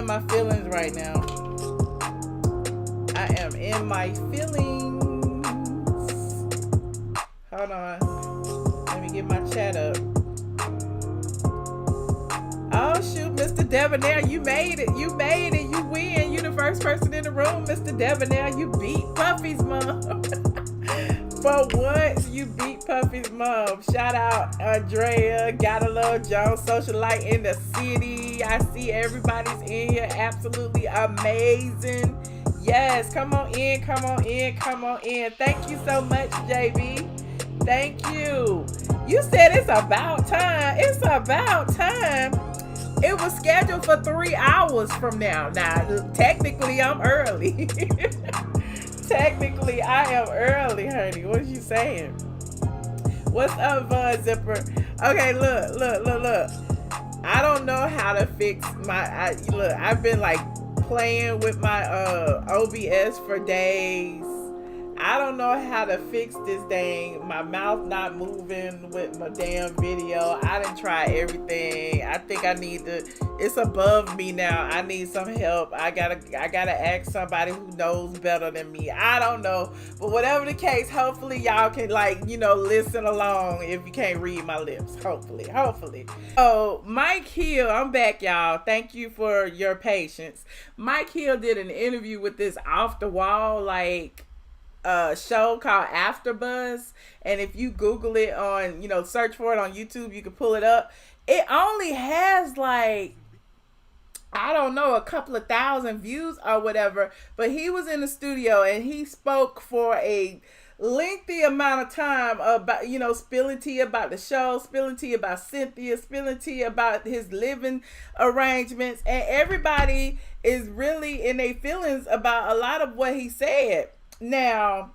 in my feelings right now. I am in my feelings. Hold on. Let me get my chat up. Oh shoot, Mr. Debonair, you made it. You made it. You win. You the first person in the room, Mr. Debonair. You beat Puffy's mom. For once, you beat Puffy's mom. Shout out Andrea. Gotta love Jones, socialite in the city. I see everybody's in here. Absolutely amazing. Yes, come on in, come on in, come on in. Thank you so much, JB. Thank you. You said it's about time. It's about time. It was scheduled for 3 hours from now. Now, technically, I'm early. Technically, I am early, honey. What you saying? What's up, Zipper? Okay, look. I don't know how to fix my. Look, I've been like playing with my OBS for days. I don't know how to fix this thing. My mouth not moving with my damn video. I done tried everything. I think I need to. It's above me now. I need some help. I gotta ask somebody who knows better than me. I don't know, but whatever the case, hopefully y'all can listen along if you can't read my lips. Hopefully. Oh, Mike Hill, I'm back, y'all. Thank you for your patience. Mike Hill did an interview with this off the wall show called AfterBuzz, and if you Google it on, search for it on YouTube, you can pull it up. It only has a couple of thousand views or whatever, but he was in the studio and he spoke for a lengthy amount of time about, spilling tea about the show, spilling tea about Cynthia, spilling tea about his living arrangements, and everybody is really in their feelings about a lot of what he said. Now,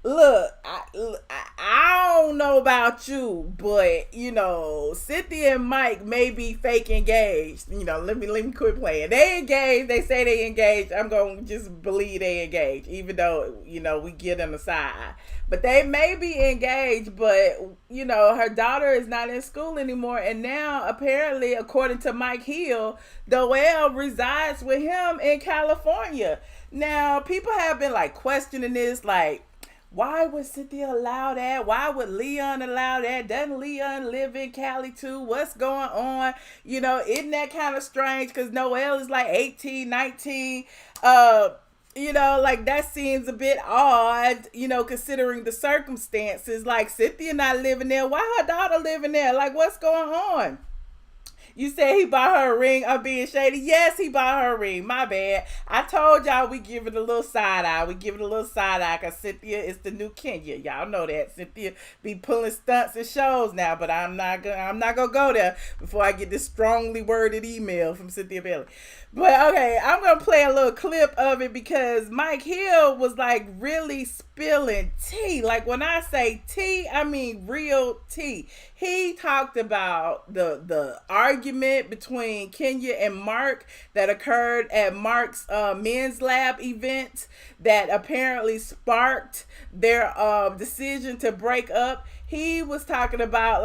look, I don't know about you, but Cynthia and Mike may be fake engaged. Let me quit playing. They engaged. They say they engaged. I'm gonna just believe they engaged, even though we get on the side. But they may be engaged. But her daughter is not in school anymore, and now apparently, according to Mike Hill, Noelle resides with him in California. Now, people have been questioning this, why would Cynthia allow that? Why would Leon allow that? Doesn't Leon live in Cali too? What's going on? Isn't that kind of strange? Because Noelle is 18, 19. That seems a bit odd, considering the circumstances. Cynthia not living there. Why her daughter living there? What's going on? You said he bought her a ring. I'm being shady. Yes, he bought her a ring. My bad. I told y'all we give it a little side eye. Because Cynthia is the new Kenya. Y'all know that. Cynthia be pulling stunts and shows now, but I'm not gonna go there before I get this strongly worded email from Cynthia Bailey. But okay, I'm gonna play a little clip of it because Mike Hill was really spilling tea. When I say tea, I mean real tea. He talked about the argument between Kenya and Mark that occurred at Mark's Men's Lab event that apparently sparked their decision to break up. He was talking about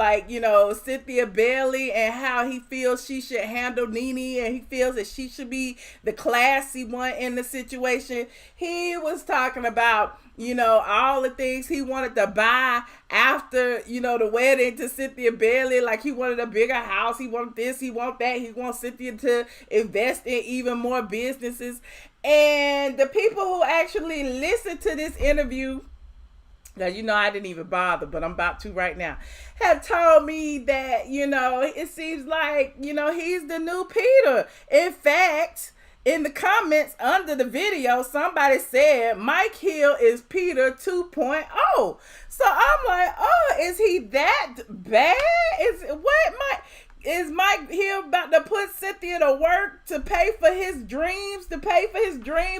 Cynthia Bailey and how he feels she should handle Nene, and he feels that she should be the classy one in the situation. He was talking about all the things he wanted to buy after, the wedding to Cynthia Bailey. He wanted a bigger house. He wanted this, he wanted that. He wants Cynthia to invest in even more businesses. And the people who actually listened to this interview, now, I didn't even bother, but I'm about to right now, have told me that, it seems like, he's the new Peter. In fact, in the comments under the video, somebody said Mike Hill is Peter 2.0. So I'm like, oh, is he that bad? Is Mike Hill about to put Cynthia to work to pay for his dreams,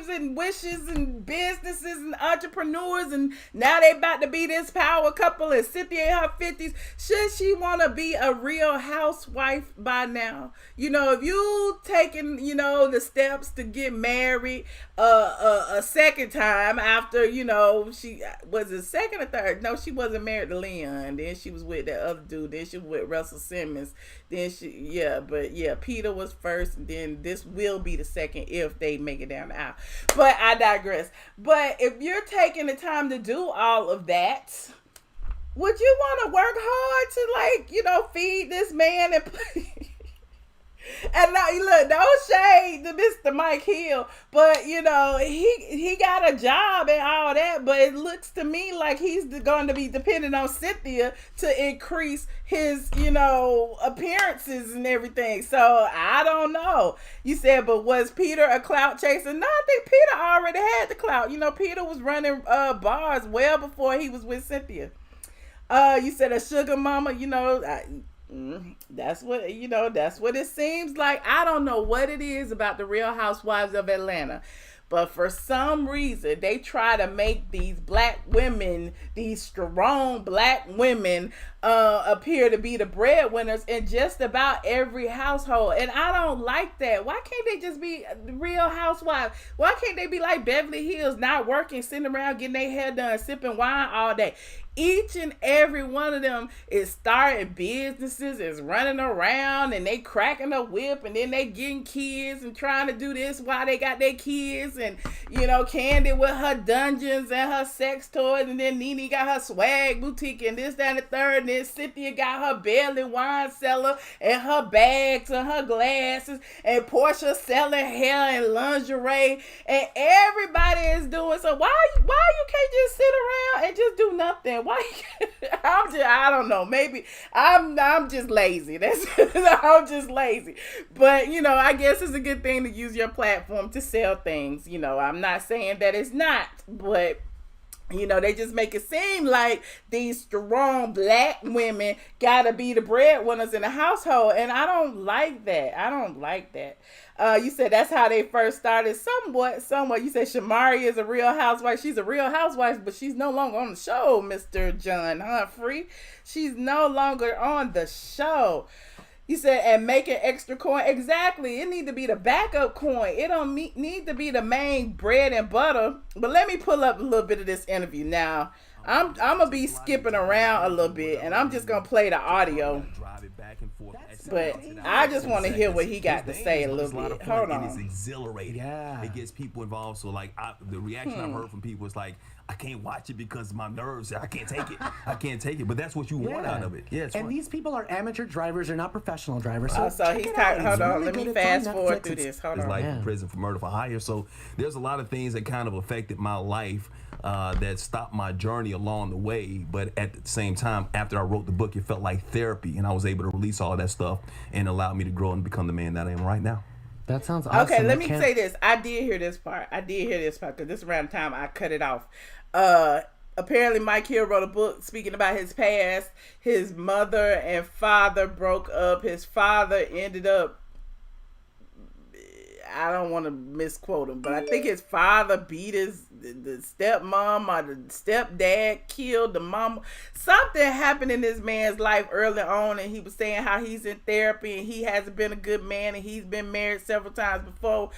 and wishes and businesses and entrepreneurs, and now they about to be this power couple, and Cynthia in her 50s. Should she want to be a real housewife by now? If you taking, the steps to get married a second time after, she was a second or third. No, she wasn't married to Leon. Then she was with that other dude. Then she was with Russell Simmons. Then Peter was first, and then this will be the second if they make it down the aisle. But I digress. But if you're taking the time to do all of that, would you want to work hard to feed this man and and now look, no shade to Mr. Mike Hill, but he got a job and all that, but it looks to me like he's going to be dependent on Cynthia to increase his appearances and everything. So I don't know. You said, but was Peter a clout chaser? No, I think Peter already had the clout. Peter was running bars well before he was with Cynthia. You said a sugar mama. That's what it seems like. I don't know what it is about the Real Housewives of Atlanta, but for some reason they try to make these black women, these strong black women, appear to be the breadwinners in just about every household, and I don't like that. Why can't they just be Real Housewives? Why can't they be like Beverly Hills, not working, sitting around getting their hair done, sipping wine all day? Each and every one of them is starting businesses, is running around, and they cracking a whip, and then they getting kids and trying to do this while they got their kids, and Candy with her dungeons and her sex toys, and then Nene got her swag boutique and this, that, and the third, and then Cynthia got her belly wine cellar and her bags and her glasses, and Portia selling hair and lingerie, and everybody is doing so. Why you can't just sit around and just do nothing? Why? I don't know. Maybe I'm just lazy. I'm just lazy. But I guess it's a good thing to use your platform to sell things. I'm not saying that it's not, but they just make it seem like these strong black women gotta be the breadwinners in the household, and I don't like that. You said that's how they first started. Somewhat. You said Shamari is a Real Housewife. She's a Real Housewife, but she's no longer on the show, Mr. John Humphrey. She's no longer on the show. You said, and making extra coin. Exactly. It need to be the backup coin. It don't need to be the main bread and butter. But let me pull up a little bit of this interview now. I'm gonna be skipping around a little bit, and I'm just gonna play the audio. But I just want to hear what he got to say a little bit. Hold on. It's exhilarating. Yeah. It gets people involved. So the reaction I've heard from people is like, I can't watch it because my nerves. I can't take it. I can't take it. But that's what you want out of it. Yeah. And these people are amateur drivers. They're not professional drivers. So he's talking. Hold on. Let me fast forward through this. Hold on. It's like in prison for murder for hire. So there's a lot of things that kind of affected my life. That stopped my journey along the way, but at the same time, after I wrote the book, it felt like therapy, and I was able to release all that stuff and allowed me to grow and become the man that I am right now. That sounds awesome. Okay, let me say this. I did hear this part because this around the time I cut it off. Apparently Mike Hill wrote a book speaking about his past. His mother and father broke up. His father ended up, I don't want to misquote him, but I think his father beat the stepmom, or the stepdad killed the mama. Something happened in this man's life early on, and he was saying how he's in therapy and he hasn't been a good man, and he's been married several times before.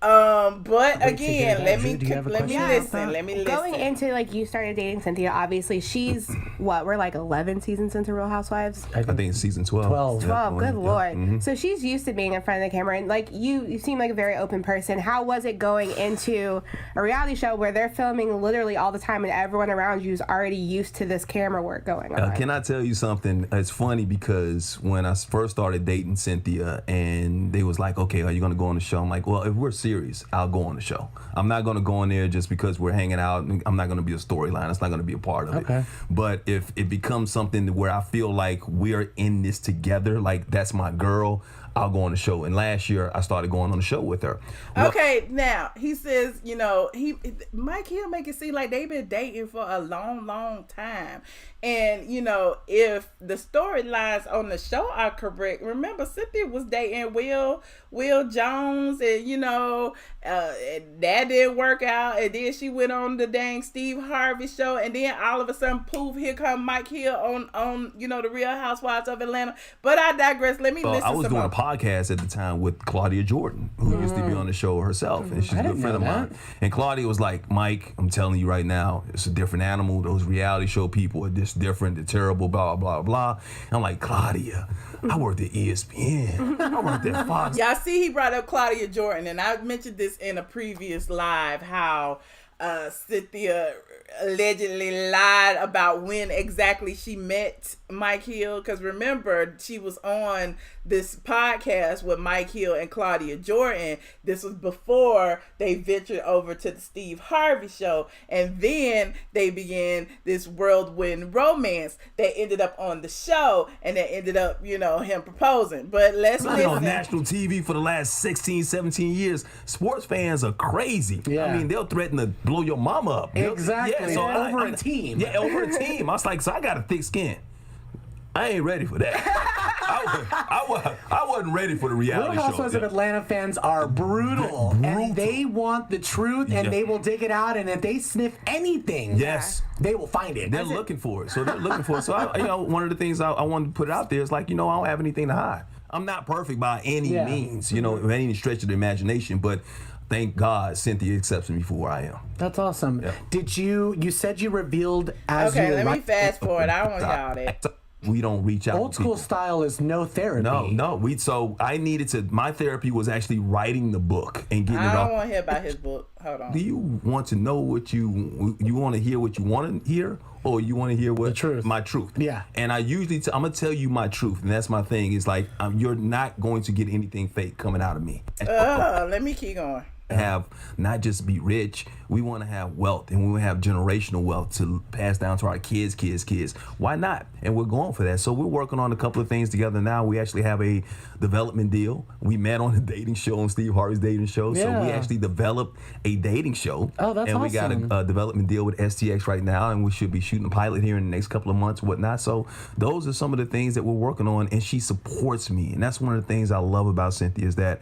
But again, let me listen. Going into you started dating Cynthia. Obviously, she's we're 11 seasons into Real Housewives. I think it's season 12. 12. Good Lord. Mm-hmm. So she's used to being in front of the camera, and you seem like a very open person. How was it going into a reality show where they're filming literally all the time, and everyone around you is already used to this camera work going on? Can I tell you something? It's funny because when I first started dating Cynthia, and they was like, "Okay, are you going to go on the show?" I'm like, "Well, if we're serious, I'll go on the show. I'm not going to go in there just because we're hanging out. I'm not going to be a storyline. It's not going to be a part of it. But if it becomes something where I feel like we're in this together, like that's my girl, I'll go on the show." And last year I started going on the show with her. Okay, now he says, Mike Hill make it seem like they've been dating for a long time. And, if the storylines on the show are correct, remember Cynthia was dating Will Jones, and, that didn't work out. And then she went on the dang Steve Harvey show. And then all of a sudden, poof, here come Mike Hill on the Real Housewives of Atlanta. But I digress. Let me listen I was some doing more. a podcast at the time with Claudia Jordan, who used to be on the show herself, and she's a good friend of mine. And Claudia was like, Mike, I'm telling you right now, it's a different animal. Those reality show people are just different. They're terrible, blah, blah, blah. And I'm like, Claudia, I worked at ESPN. I worked at Fox. Y'all see he brought up Claudia Jordan, and I mentioned this in a previous live, how Cynthia allegedly lied about when exactly she met Mike Hill, because remember, she was on this podcast with Mike Hill and Claudia Jordan. This was before they ventured over to the Steve Harvey show, and then they began this whirlwind romance that ended up on the show, and that ended up, him proposing. But let's listen. On national TV for the last 16, 17 years, sports fans are crazy. Yeah. I mean, they'll threaten to blow your mama up. Exactly. So over a team. Yeah, over a team. I was like, so I got a thick skin. I ain't ready for that. I wasn't ready for the reality Real show. Housewives of Atlanta fans are brutal, and they want the truth, and they will dig it out. And if they sniff anything, yes, they will find it. They're looking for it. So they're looking for it. So one of the things I wanted to put out there is like, I don't have anything to hide. I'm not perfect by any means, by any stretch of the imagination, but thank God Cynthia accepts me for where I am. That's awesome. Yeah. Did you said you revealed as Okay, you let me fast forward. I don't want y'all that. We don't reach out. Old school style is no therapy. No. So I needed to. My therapy was actually writing the book and getting it off. I don't want to hear about his book. Hold on. Do you want to know what you want to hear? What you want to hear, or you want to hear what the truth? My truth. Yeah. And I usually I'm gonna tell you my truth, and that's my thing. Is like you're not going to get anything fake coming out of me. Let me keep going. Have not just be rich, we want to have wealth, and we want to have generational wealth to pass down to our kids. Why not? And we're going for that. So we're working on a couple of things together now. We actually have a development deal. We met on a dating show, on Steve Harvey's dating show. Yeah. So we actually developed a dating show. Oh, that's and we awesome. got a development deal with STX right now, and we should be shooting a pilot here in the next couple of months, whatnot. So those are some of the things that we're working on, and she supports me. And that's one of the things I love about Cynthia is that,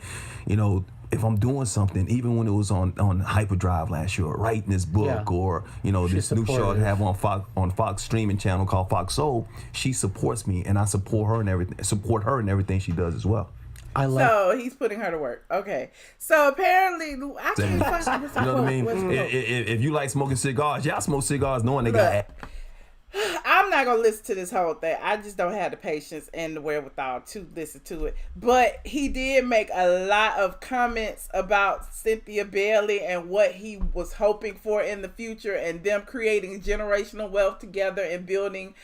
if I'm doing something, even when it was on Hyperdrive last year, or writing this book, or this new show I have on Fox streaming channel called Fox Soul, she supports me, and I support her and everything she does as well. So he's putting her to work. Okay. So apparently, I can't find. You know what I mean? If you like smoking cigars, y'all smoke cigars knowing they got. I'm not gonna listen to this whole thing. I just don't have the patience and the wherewithal to listen to it. But he did make a lot of comments about Cynthia Bailey and what he was hoping for in the future, and them creating generational wealth together and building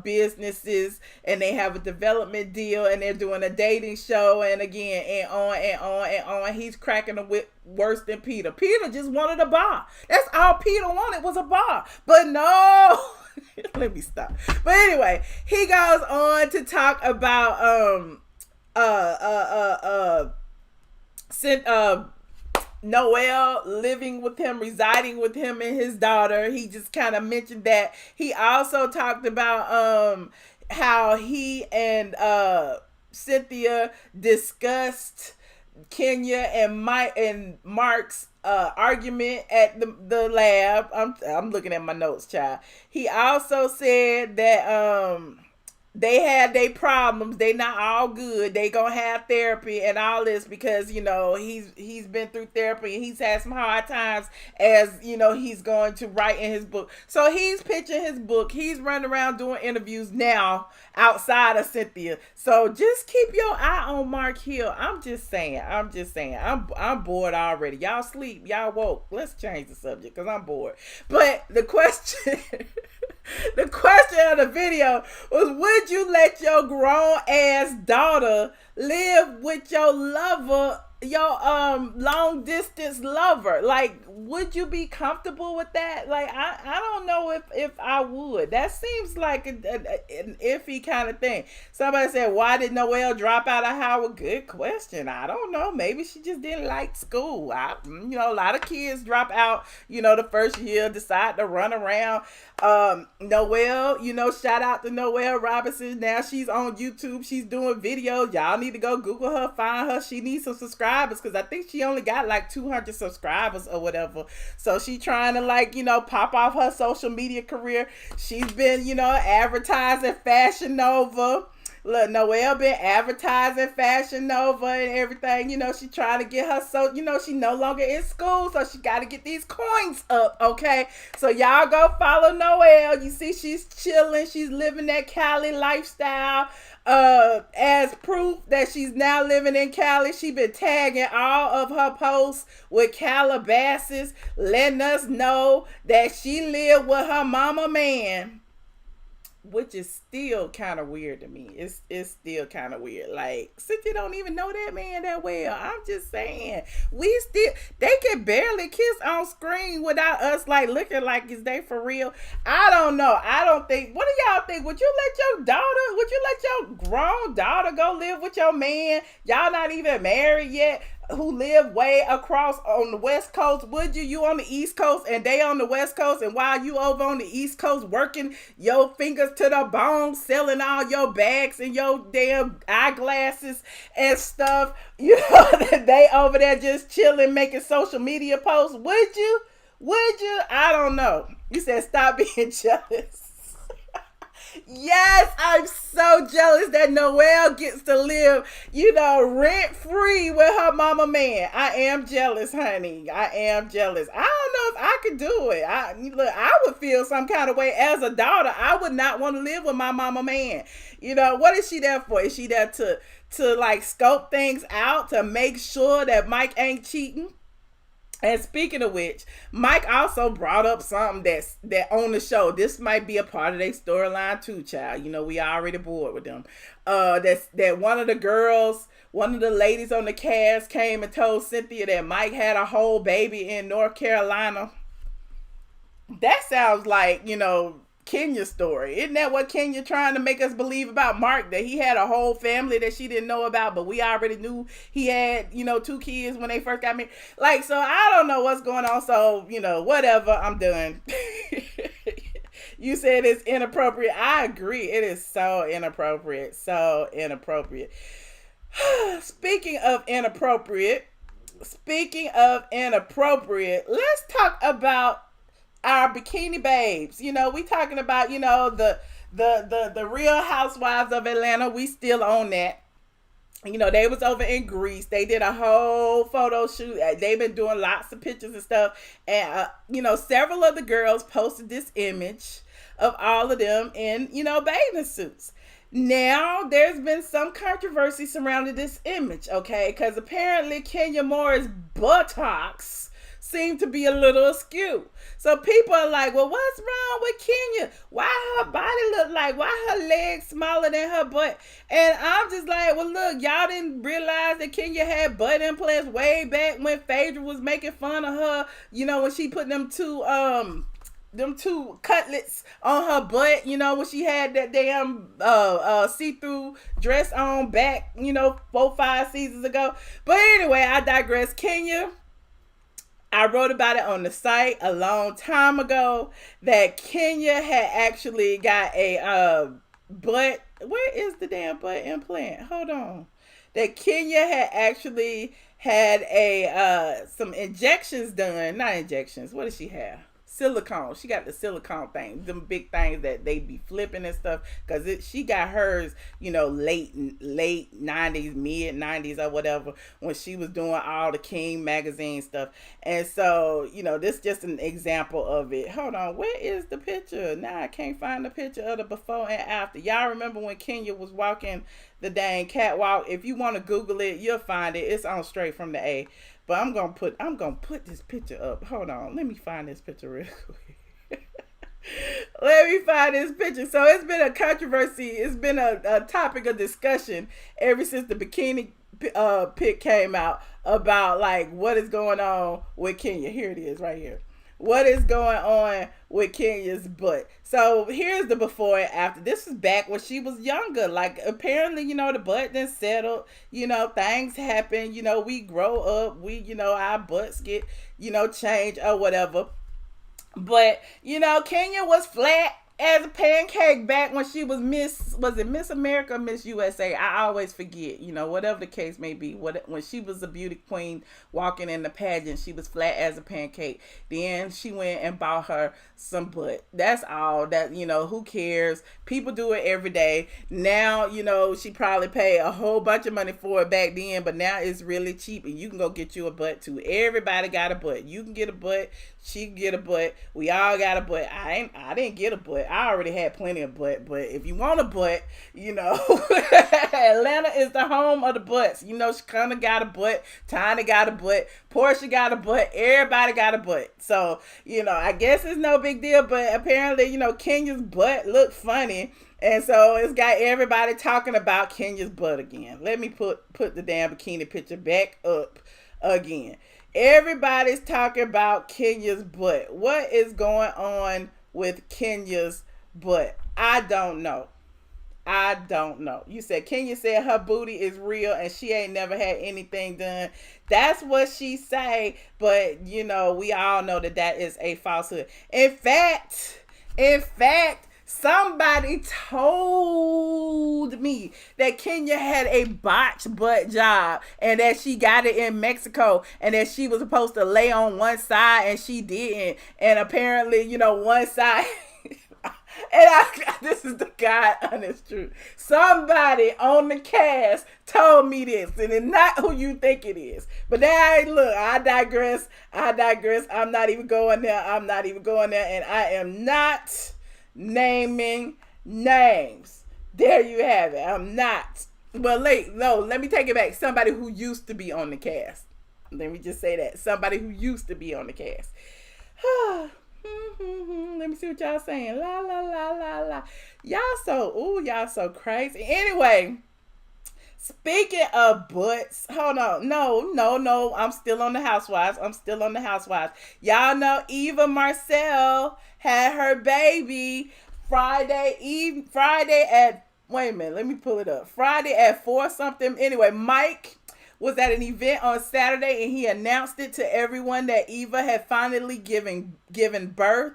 businesses, and they have a development deal, and they're doing a dating show, and again, and on and on and on. He's cracking the whip worse than Peter. Peter just wanted a bar. That's all Peter wanted, was a bar. But no. Let me stop. But anyway, he goes on to talk about Noelle living with him, residing with him and his daughter. He just kind of mentioned that. He also talked about how he and Cynthia discussed Kenya and Mark's argument at the lab. I'm looking at my notes, child. He also said that they had their problems. They not all good. They gonna have therapy and all this because he's been through therapy and he's had some hard times as he's going to write in his book. So he's pitching his book. He's running around doing interviews now outside of Cynthia. So just keep your eye on Mark Hill. I'm just saying. I'm bored already. Y'all sleep. Y'all woke. Let's change the subject because I'm bored. But the question. The question of the video was, would you let your grown ass daughter live with your lover, your long distance lover? Like, would you be comfortable with that? Like, I don't know if I would. That seems like an iffy kind of thing. Somebody said, why did Noelle drop out of Howard? Good question. I don't know. Maybe she just didn't like school. A lot of kids drop out, the first year, decide to run around. Noelle, shout out to Noelle Robinson. Now she's on YouTube. She's doing videos. Y'all need to go Google her, find her. She needs some subscribers because I think she only got like 200 subscribers or whatever. So she trying to pop off her social media career. She's been, advertising Fashion Nova. Look, Noelle been advertising Fashion Nova and everything. You know, she trying to get her, so, you know, she no longer in school, so she got to get these coins up, okay? So y'all go follow Noelle. You see she's chilling. She's living that Cali lifestyle. As proof that she's now living in Cali, she been tagging all of her posts with Calabasas, letting us know that she lived with her mama man, which is still kind of weird to me. It's still kind of weird. Like, Cynthia don't even know that man that well. I'm just saying, they can barely kiss on screen without us like looking like is they for real. I don't know. I don't think. What do y'all think? Would you let your grown daughter go live with your man? Y'all not even married yet, who live way across on the West Coast? Would you on the East Coast and they on the West Coast, and while you over on the East Coast working your fingers to the bone, selling all your bags and your damn eyeglasses and stuff, you know, they over there just chilling, making social media posts? Would you? I don't know. You said stop being jealous. Yes, I'm so jealous that Noelle gets to live, you know, rent free with her mama man. I am jealous, honey. I am jealous. I don't know if I could do it. I would feel some kind of way as a daughter. I would not want to live with my mama man. You know, what is she there for? Is she there to like scope things out, to make sure that Mike ain't cheating? And speaking of which, Mike also brought up something that on the show. This might be a part of their storyline too, child. You know, we already bored with them. That one of the ladies on the cast came and told Cynthia that Mike had a whole baby in North Carolina. That sounds like, you know, Kenya's story. Isn't that what Kenya trying to make us believe about Mark? That he had a whole family that she didn't know about, but we already knew he had, you know, 2 kids when they first got married. Like, so I don't know what's going on. So, you know, whatever. I'm done. You said it's inappropriate. I agree. It is so inappropriate. So inappropriate. Speaking of inappropriate, let's talk about our bikini babes. You know, we talking about, you know, the Real Housewives of Atlanta. We still on that. You know, they was over in Greece. They did a whole photo shoot. They've been doing lots of pictures and stuff. And, you know, several of the girls posted this image of all of them in, you know, bathing suits. Now, there's been some controversy surrounding this image, okay? Because apparently Kenya Moore's buttocks seem to be a little askew. So people are like, well, what's wrong with Kenya? Why her body look like? Why her legs smaller than her butt? And I'm just like, well, look, y'all didn't realize that Kenya had butt implants way back when Phaedra was making fun of her, you know, when she put them two cutlets on her butt, you know, when she had that damn see-through dress on back, you know, 4-5 seasons ago. But anyway, I digress. Kenya, I wrote about it on the site a long time ago that Kenya had actually got a butt. Where is the damn butt implant? Hold on. That Kenya had actually had some injections done. Not injections. What does she have? Silicone. She got the silicone thing, them big things that they be flipping and stuff, because she got hers, you know, late 90s, mid 90s or whatever, when she was doing all the King magazine stuff. And so, you know, this is just an example of it. Hold on, where is the picture? Now I can't find the picture of the before and after. Y'all remember when Kenya was walking the dang catwalk? If you want to Google it, you'll find it. It's on Straight from the A. But I'm gonna put this picture up. Hold on, let me find this picture real quick. Let me find this picture. So it's been a controversy. It's been a topic of discussion ever since the bikini pic came out about like what is going on with Kenya. Here it is, right here. What is going on with Kenya's butt? So here's the before and after. This is back when she was younger. Like, apparently, you know, the butt then settled. You know, things happen. You know, we grow up. We, you know, our butts get, you know, changed or whatever. But, you know, Kenya was flat. as a pancake back when she was Miss America, Miss USA? I always forget, whatever the case may be. When she was a beauty queen walking in the pageant, she was flat as a pancake. Then she went and bought her some butt. That's all. That, who cares? People do it every day. Now, she probably paid a whole bunch of money for it back then, but now it's really cheap and you can go get you a butt too. Everybody got a butt. You can get a butt. She can get a butt. We all got a butt. I didn't get a butt. I already had plenty of butt, but if you want a butt, Atlanta is the home of the butts. Shakana got a butt, Tiny got a butt, Portia got a butt, everybody got a butt. So, I guess it's no big deal, but apparently, Kenya's butt looked funny. And so it's got everybody talking about Kenya's butt again. Let me put the damn bikini picture back up again. Everybody's talking about Kenya's butt. What is going on with Kenya's butt? I don't know. You said Kenya said her booty is real and she ain't never had anything done. That's what she say, but we all know that is a falsehood. In fact, somebody told me that Kenya had a botched butt job and that she got it in Mexico and that she was supposed to lay on one side and she didn't. And apparently, one side... And this is the God honest truth. Somebody on the cast told me this, and it's not who you think it is. But now, look, I digress. I'm not even going there. And I am not naming names. There you have it. I'm not. Well, let me take it back. Somebody who used to be on the cast. Let me just say that. Somebody who used to be on the cast. Let me see what y'all saying. La la la la la. Y'all so crazy. Anyway, speaking of butts, hold on. No. I'm still on the Housewives. Y'all know Eva Marcel had her baby Friday at, wait a minute, let me pull it up. Friday at 4 something. Anyway, Mike was at an event on Saturday and he announced it to everyone that Eva had finally given birth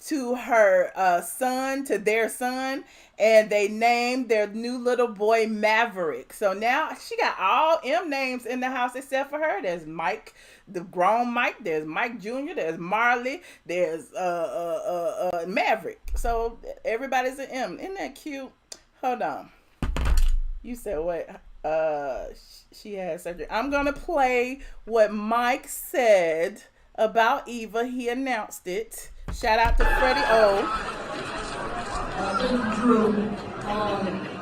to her son, to their son, and they named their new little boy Maverick. So now she got all M names in the house except for her. There's Mike, the grown Mike, there's Mike Jr., there's Marley, there's Maverick. So everybody's an M. Isn't that cute? Hold on. You said what? She had surgery. I'm gonna play what Mike said about Eva. He announced it. Shout out to Freddie O. Thank you, Drew.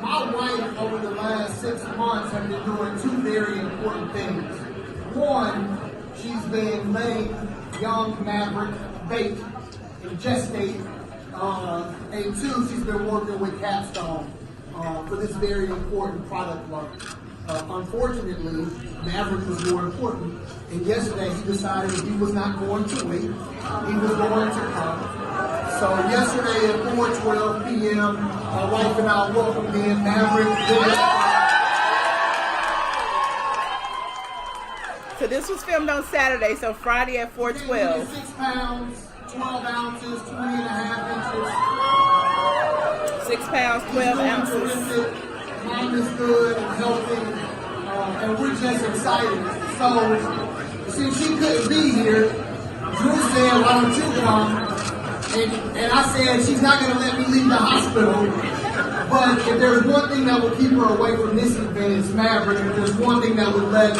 My wife over the last 6 months has been doing 2 very important things. One, she's been letting young Maverick bake and gestate. And 2, she's been working with Capstone for this very important product launch. Unfortunately, Maverick was more important, and yesterday he decided he was not going to wait. He was going to come. So yesterday at 4:12 p.m., my wife and I welcomed in Maverick. So this was filmed on Saturday, so Friday at 4:12. 6 pounds, 12 ounces, 20 and a half inches. 6 pounds, 12 ounces. Mom is good and healthy, and we're just excited. So, since she couldn't be here, Drew said, why don't you come? And I said, she's not going to let me leave the hospital. But if there's one thing that will keep her away from this event, it's Maverick. If there's one thing that would let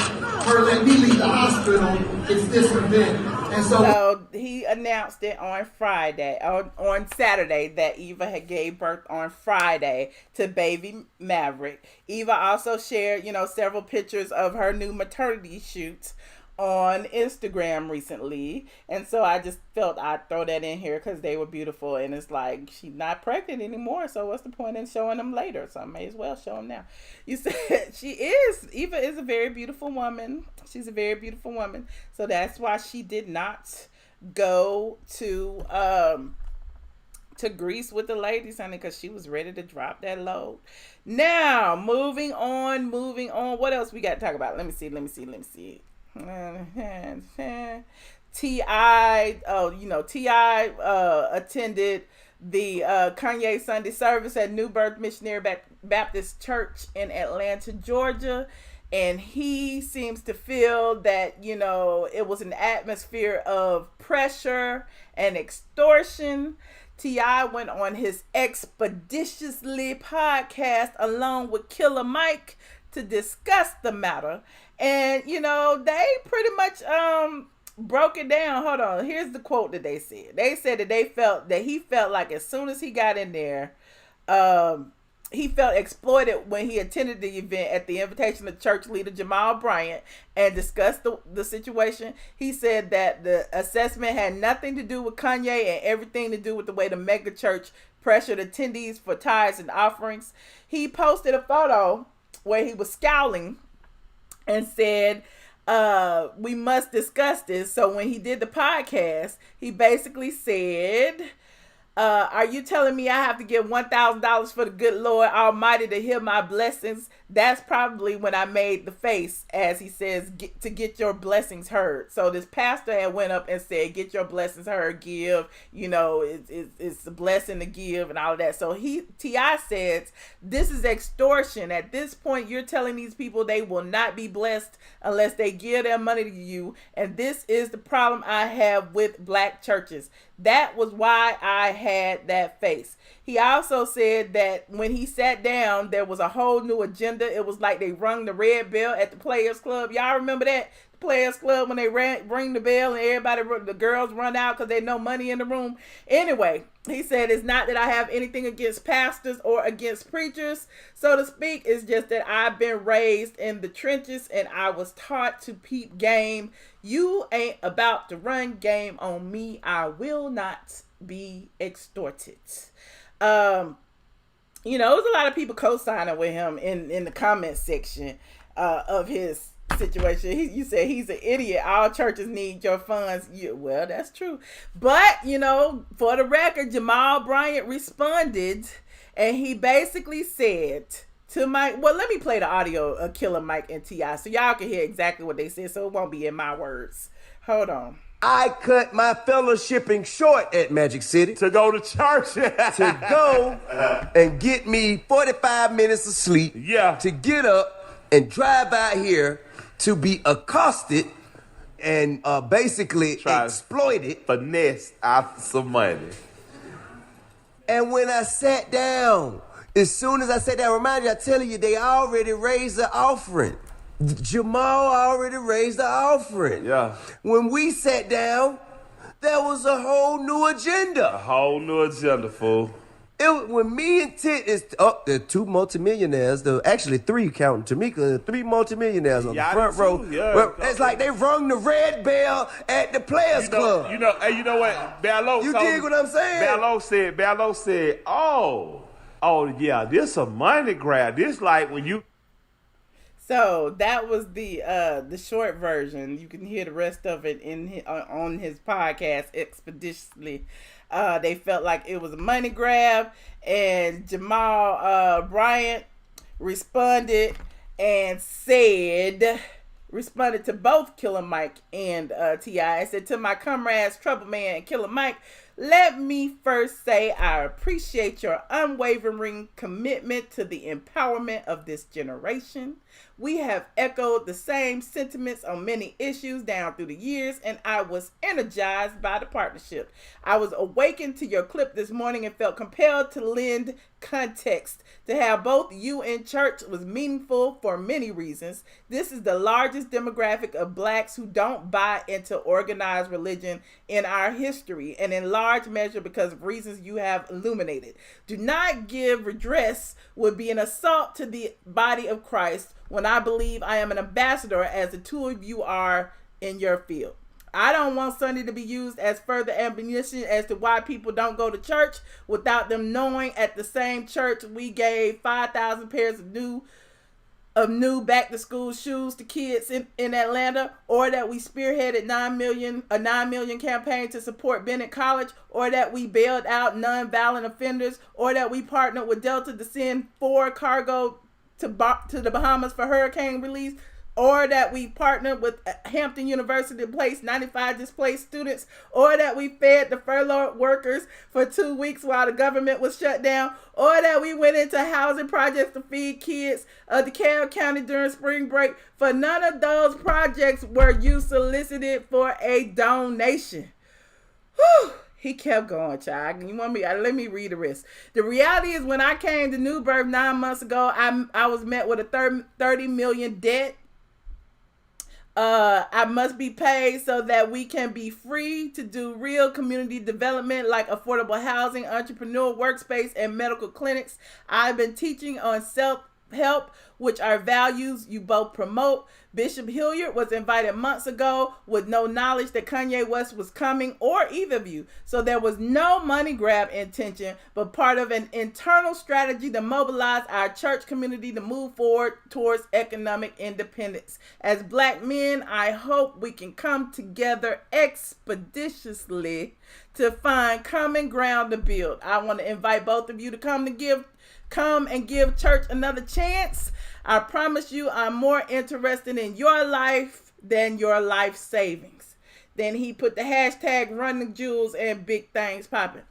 me leave the hospital, it's this event. And so he announced it on Friday, on Saturday, that Eva had gave birth on Friday to baby Maverick. Eva also shared, several pictures of her new maternity shoot on Instagram recently. And so I just felt I'd throw that in here because they were beautiful. And it's like, she's not pregnant anymore. So what's the point in showing them later? So I may as well show them now. You said Eva is a very beautiful woman. She's a very beautiful woman. So that's why she did not go to Greece with the ladies, honey, because she was ready to drop that load. Now, moving on. What else we got to talk about? Let me see. T.I. T.I. attended the Kanye Sunday service at New Birth Missionary Baptist Church in Atlanta, Georgia. And he seems to feel that, it was an atmosphere of pressure and extortion. T.I. went on his Expeditiously podcast along with Killer Mike to discuss the matter. And, they pretty much broke it down. Hold on. Here's the quote that they said. They said that he felt like as soon as he got in there, he felt exploited when he attended the event at the invitation of church leader Jamal Bryant and discussed the situation. He said that the assessment had nothing to do with Kanye and everything to do with the way the mega church pressured attendees for tithes and offerings. He posted a photo where he was scowling and said, we must discuss this. So when he did the podcast, he basically said, are you telling me I have to give $1,000 for the good Lord Almighty to hear my blessings? That's probably when I made the face, as he says, to get your blessings heard. So this pastor had went up and said, get your blessings heard, give, it's a blessing to give and all of that. So T.I. says, this is extortion. At this point, you're telling these people they will not be blessed unless they give their money to you. And this is the problem I have with black churches. That was why I had that face. He also said that when he sat down, there was a whole new agenda. It was like they rung the red bell at the Players Club. Y'all remember that? The Players Club, when they ring the bell and the girls run out because there's no money in the room. Anyway, he said it's not that I have anything against pastors or against preachers, so to speak. It's just that I've been raised in the trenches and I was taught to peep game. You ain't about to run game on me. I will not be extorted. There's a lot of people co-signing with him in the comment section of his situation. You said he's an idiot. All churches need your funds. Well, that's true. But, for the record, Jamal Bryant responded and he basically said to Mike, well, let me play the audio of Killer Mike and T.I. so y'all can hear exactly what they said so it won't be in my words. Hold on. I cut my fellowshipping short at Magic City to go to church. to go and get me 45 minutes of sleep. Yeah. To get up and drive out here to be accosted and basically exploited. Finesse out some money. And when I sat down, as soon as I sat down, remind you, I tell you, they already raised the offering. Jamal already raised the offering. Yeah. When we sat down, there was a whole new agenda. A whole new agenda, fool. When me and Tit is there are two multimillionaires, actually three counting Tamika, three multimillionaires on the front row. Yeah, well, it's like they rung the red bell at the Players Club. You know what? Bello. You dig what I'm saying? Bello said, oh yeah, this a money grab. This like when you. So that was the short version. You can hear the rest of it on his podcast, Expeditiously. They felt like it was a money grab, and Jamal Bryant responded to both Killer Mike and T.I. and said, to my comrades, Trouble Man and Killer Mike, let me first say I appreciate your unwavering commitment to the empowerment of this generation. We have echoed the same sentiments on many issues down through the years, and I was energized by the partnership. I was awakened to your clip this morning and felt compelled to lend context. To have both you in church was meaningful for many reasons. This is the largest demographic of blacks who don't buy into organized religion in our history, and in large measure because of reasons you have illuminated. Do not give redress would be an assault to the body of Christ when I believe I am an ambassador as the two of you are in your field. I don't want Sunday to be used as further ammunition as to why people don't go to church without them knowing at the same church we gave 5,000 pairs of new back to school shoes to kids in Atlanta, or that we spearheaded a 9 million campaign to support Bennett College, or that we bailed out nonviolent offenders, or that we partnered with Delta to send 4 cargo to the Bahamas for hurricane relief, or that we partnered with Hampton University to place 95 displaced students, or that we fed the furloughed workers for 2 weeks while the government was shut down, or that we went into housing projects to feed kids of DeKalb County during spring break. For none of those projects were you solicited for a donation. Whew. He kept going, child. You want me? Let me read the rest. The reality is, when I came to New Birth 9 months ago, I was met with a $30 million debt. I must be paid so that we can be free to do real community development like affordable housing, entrepreneur workspace, and medical clinics. I've been teaching on self-help, which are values you both promote. Bishop Hilliard was invited months ago with no knowledge that Kanye West was coming, or either of you. So there was no money grab intention, but part of an internal strategy to mobilize our church community to move forward towards economic independence. As Black men, I hope we can come together expeditiously to find common ground to build. I want to invite both of you to come and give church another chance. I promise you, I'm more interested in your life than your life savings. Then he put the hashtag run the jewels and big things popping.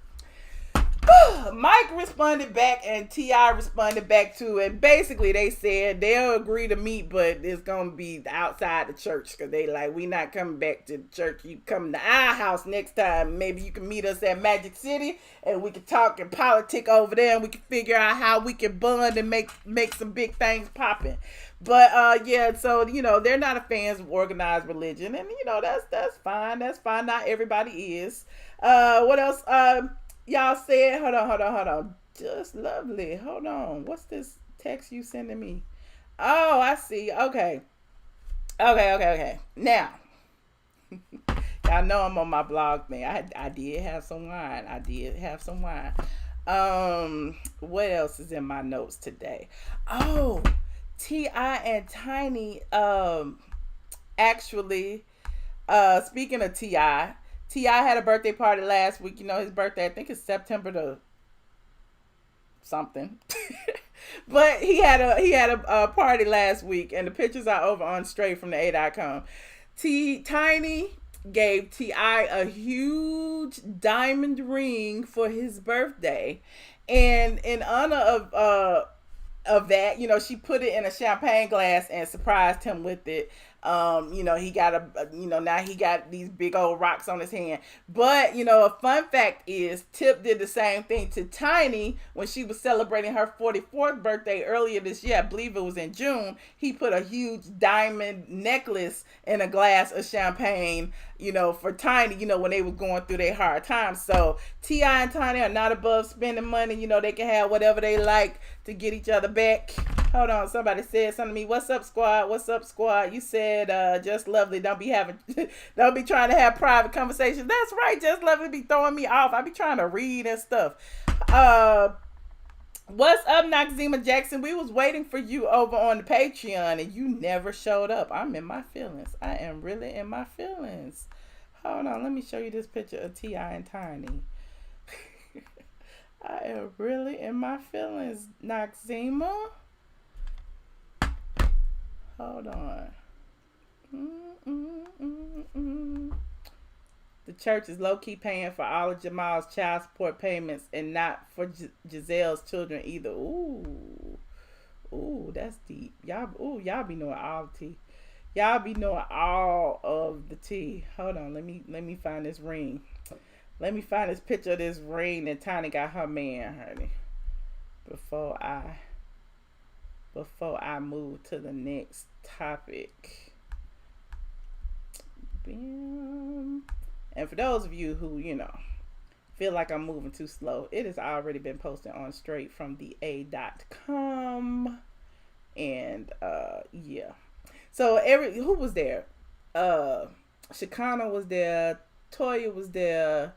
Mike responded back and T.I. responded back too, and basically they said they'll agree to meet, but it's gonna be outside the church, because they like, we not coming back to the church. You come to our house next time. Maybe you can meet us at Magic City and we can talk and politic over there, and we can figure out how we can bond and make some big things popping. But yeah, so they're not a fans of organized religion, and that's fine. Not everybody is. What else? Y'all said, hold on. Just lovely. Hold on. What's this text you sending me? Oh, I see. Okay. Now, y'all know I'm on my blog, man. I did have some wine. What else is in my notes today? Oh, T.I. and Tiny, actually, speaking of T.I., had a birthday party last week. His birthday, I think it's September the something. But he had a party last week, and the pictures are over on Straight from the A.com. Tiny gave T.I. a huge diamond ring for his birthday, and in honor of that, she put it in a champagne glass and surprised him with it. He got now he got these big old rocks on his hand. But, a fun fact is Tip did the same thing to Tiny when she was celebrating her 44th birthday earlier this year. I believe it was in June. He put a huge diamond necklace in a glass of champagne, for Tiny, when they were going through their hard times. So T.I. and Tiny are not above spending money. They can have whatever they like to get each other back. Hold on, somebody said something to me. What's up, squad? You said just lovely. Don't be trying to have private conversations. That's right, just lovely be throwing me off. I be trying to read and stuff. What's up, Noxzema Jackson? We was waiting for you over on the Patreon and you never showed up. I'm in my feelings. I am really in my feelings. Hold on, let me show you this picture of T.I. and Tiny. I am really in my feelings, Noxzema. Hold on. The church is low-key paying for all of Jamal's child support payments and not for Giselle's children either. Ooh, that's deep. Y'all be knowing all the tea. Y'all be knowing all of the tea. Hold on, let me find this ring. Let me find this picture of this ring that Tiny got her man, honey. Before I move to the next topic. Bam. And for those of you who, feel like I'm moving too slow, it has already been posted on Straight from the A.com. And yeah. So who was there? Shakana was there, Toya was there,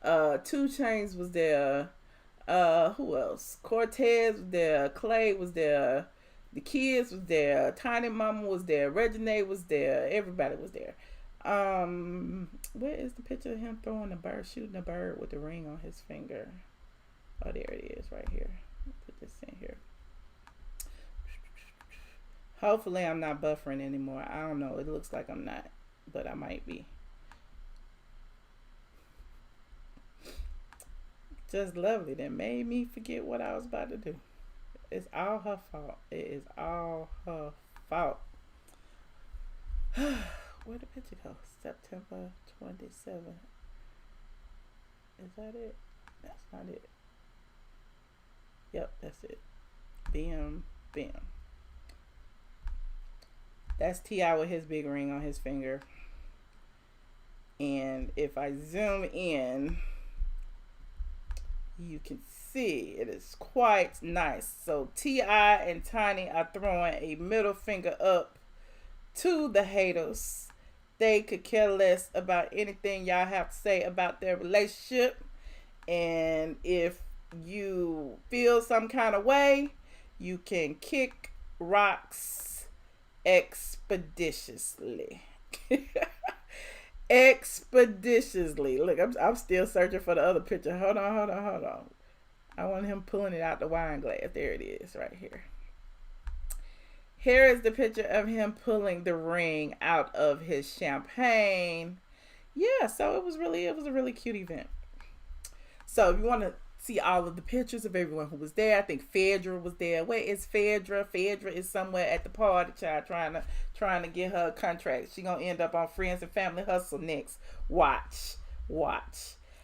2 Chainz was there, who else? Cortez was there, Clay was there, the kids was there, Tiny Mama was there, Reginae was there, everybody was there. Where is the picture of him shooting a bird with the ring on his finger? Oh, there it is, right here. Put this in here. Hopefully I'm not buffering anymore. I don't know. It looks like I'm not, but I might be. Just lovely. That made me forget what I was about to do. It's all her fault. It is all her fault. Where'd the picture go? September 27th. Is that it? That's not it. Yep, that's it. Bam, bam. That's T.I. with his big ring on his finger. And if I zoom in, you can see it is quite nice. So T.I. and Tiny are throwing a middle finger up to the haters. They could care less about anything y'all have to say about their relationship. And if you feel some kind of way, you can kick rocks expeditiously. Expeditiously. Look, I'm still searching for the other picture. Hold on. I want him pulling it out the wine glass. There it is, right here. Here is the picture of him pulling the ring out of his champagne. Yeah, so it was a really cute event. So if you want to see all of the pictures of everyone who was there, I think Phaedra was there. Where is Phaedra? Phaedra is somewhere at the party, child, trying to get her a contract. She gonna end up on Friends and Family Hustle next. Watch.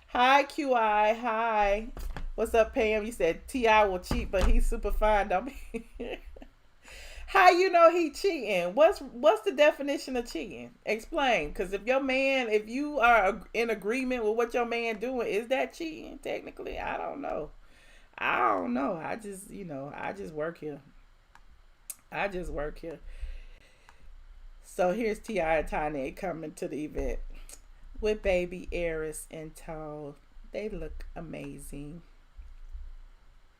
Hi, QI. Hi. What's up, Pam? You said T.I. will cheat, but he's super fine, don't he? How you know he cheating? What's the definition of cheating? Explain. Because if you are in agreement with what your man doing, is that cheating? Technically, I don't know. I just work here. So here's T.I. and Tiny coming to the event with baby Eris and Todd. They look amazing.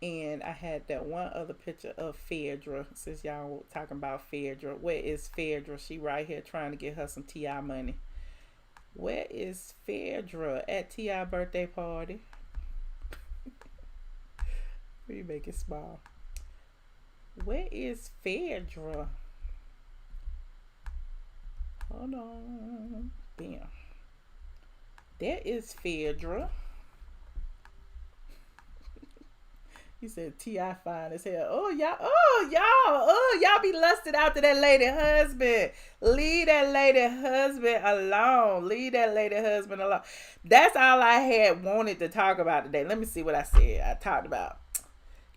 And I had that one other picture of Phaedra, since y'all were talking about Phaedra. Where is Phaedra? She right here trying to get her some T.I. money. Where is Phaedra at T.I. birthday party? We make it small. Where is Phaedra? Hold on. Bam. There is Phaedra. He said T.I. fine as hell. Y'all be lusted after that lady husband. Leave that lady husband alone. That's all I had wanted to talk about today. Let me see what I said. I talked about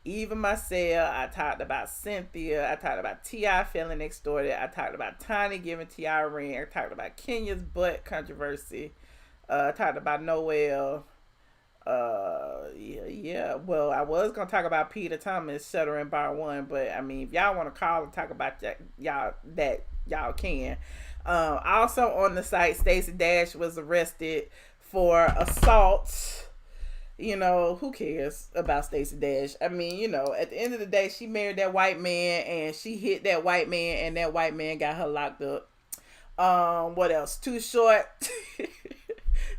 Eva Marcel. I talked about Cynthia. I talked about T.I. feeling extorted. I talked about Tiny giving T.I. a ring. I talked about Kenya's butt controversy. I talked about Noelle. Well, I was gonna talk about Peter Thomas shuttering bar one, but I mean, if y'all want to call and talk about that, y'all can. Also on the site, Stacey Dash was arrested for assault. Who cares about Stacey Dash? I mean, at the end of the day, she married that white man and she hit that white man, and that white man got her locked up. What else? Too Short.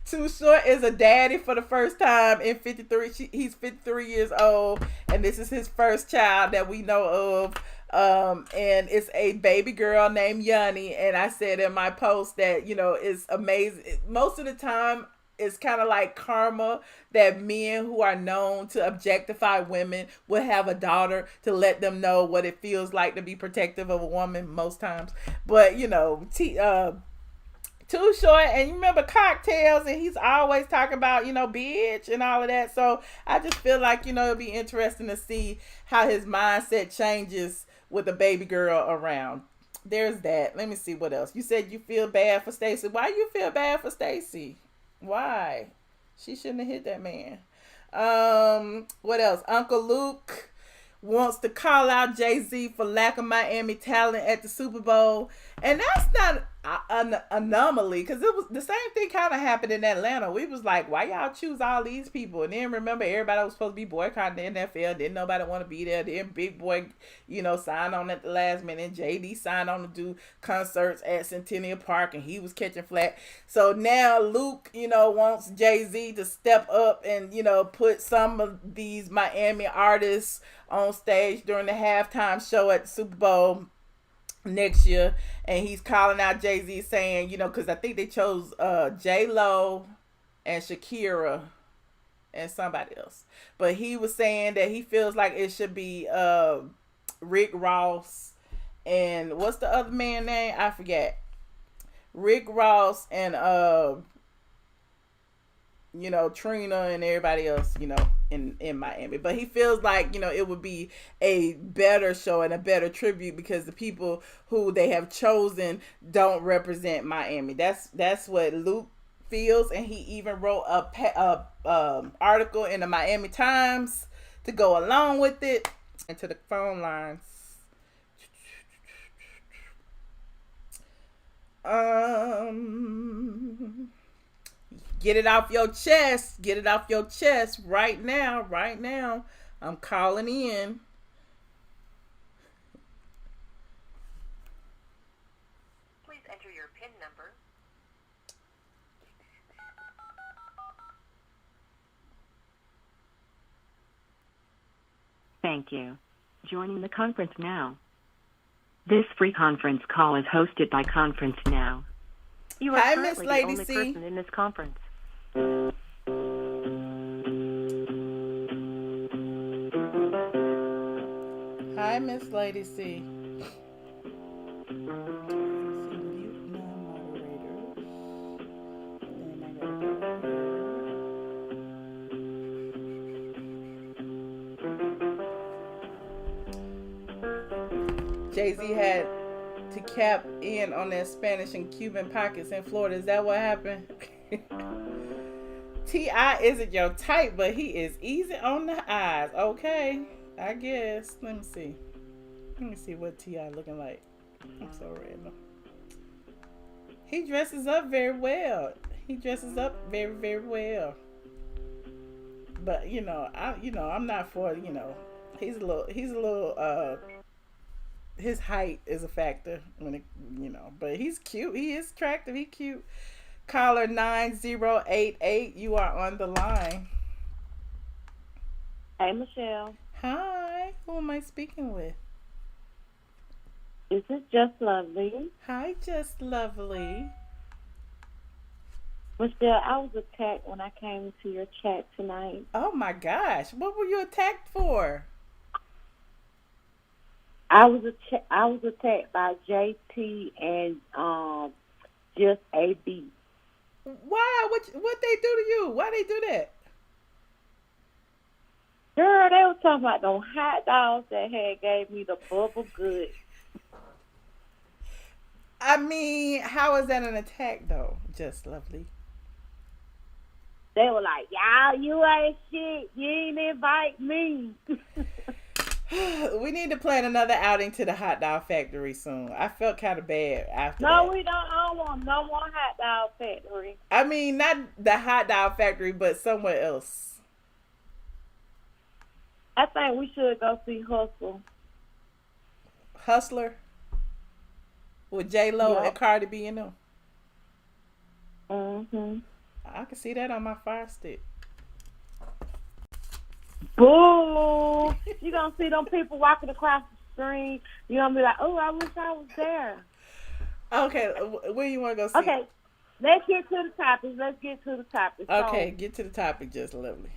Too Short is a daddy for the first time in 53. He's 53 years old, and this is his first child that we know of. And it's a baby girl named Yanni. And I said in my post that, it's amazing. Most of the time, it's kind of like karma that men who are known to objectify women will have a daughter to let them know what it feels like to be protective of a woman most times. But, Too Short, and you remember Cocktails, and he's always talking about, bitch and all of that. So I just feel like, it'll be interesting to see how his mindset changes with a baby girl around. There's that. Let me see what else. You said you feel bad for Stacey. Why you feel bad for Stacey? Why? She shouldn't have hit that man. What else? Uncle Luke wants to call out Jay-Z for lack of Miami talent at the Super Bowl. And that's not an anomaly, because it was the same thing kind of happened in Atlanta. We was like, why y'all choose all these people? And then remember, everybody was supposed to be boycotting the NFL. Didn't nobody want to be there. Then Big Boy, signed on at the last minute. JD signed on to do concerts at Centennial Park, and he was catching flack. So now Luke, wants Jay-Z to step up and, put some of these Miami artists on stage during the halftime show at the Super Bowl. next year, and he's calling out Jay-Z saying, because I think they chose J-Lo and Shakira and somebody else. But he was saying that he feels like it should be Rick Ross and what's the other man name? I forget. Rick Ross and Trina and everybody else, in Miami. But he feels like, it would be a better show and a better tribute because the people who they have chosen don't represent Miami. That's what Luke feels, and he even wrote a article in the Miami Times to go along with it. And to the phone lines. Get it off your chest. Get it off your chest right now. Right now. I'm calling in. Please enter your PIN number. Thank you. Joining the conference now. This free conference call is hosted by Conference Now. You are currently the only person in this conference. Hi, Miss Lady C. Jay-Z had to cap in on their Spanish and Cuban pockets in Florida. Is that what happened? T.I. isn't your type, but he is easy on the eyes. Okay, I guess. Let me see what T.I. looking like. I'm so random. He dresses up very well. He dresses up very, very well. But I'm not for he's a little his height is a factor when it, but he's cute. He is attractive. He cute. Caller 9088, you are on the line. Hey, Michelle. Hi. Who am I speaking with? This is Just Lovely. Hi, Just Lovely. Michelle, I was attacked when I came to your chat tonight. Oh my gosh. What were you attacked for? I was attacked by JT and Just AB. Why? What they do to you? Why they do that? Girl, they were talking about them hot dogs that had gave me the bubble good. I mean, how is that an attack though? Just Lovely. They were like, y'all, you ain't shit. You ain't invite me. We need to plan another outing to the hot dog factory soon. I felt kind of bad after that. No, we don't. I don't want no more hot dog factory. I mean, not the hot dog factory, but somewhere else. I think we should go see Hustler? With J-Lo and Cardi B in them? Mm-hmm. I can see that on my Fire Stick. Boo! You gonna see them people walking across the street. You gonna be like, oh, I wish I was there. Okay, where you want to go see? Okay, let's get to the topic. Okay, get to the topic, Just Lovely.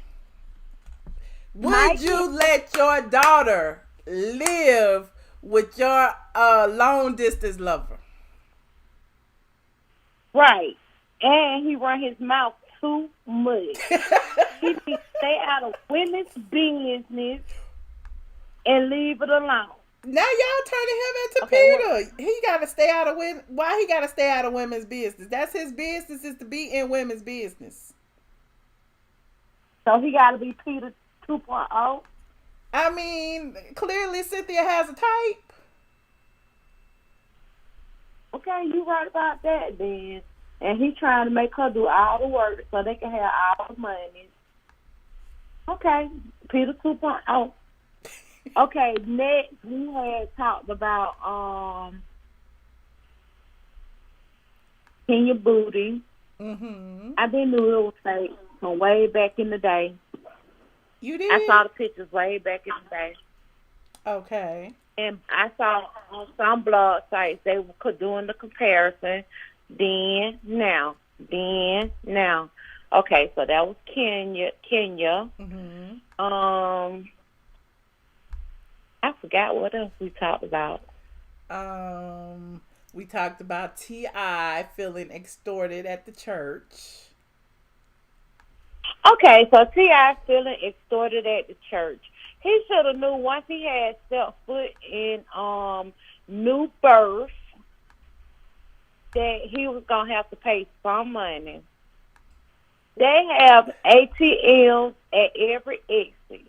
Would you let your daughter live with your long distance lover? Right. And he run his mouth too much. He needs to stay out of women's business and leave it alone. Now y'all turning him into Peter. He gotta stay out of women. Why he gotta stay out of women's business? That's his business, is to be in women's business. So he gotta be Peter 2.0. I mean, clearly Cynthia has a type. Okay, you right about that then. And he trying to make her do all the work so they can have all the money. Okay, Peter 2.0. Okay, next we had talked about Kenya Booty. Mm-hmm. I didn't know it was fake from way back in the day. You did? I saw the pictures way back in the day. Okay. And I saw on some blog sites they were doing the comparison. Then now. Okay, so that was Kenya. Mm-hmm. I forgot what else we talked about. We talked about T.I. feeling extorted at the church. Okay, so T.I. feeling extorted at the church. He should have knew once he had stepped foot in New Birth that he was going to have to pay some money. They have ATLien at every exit.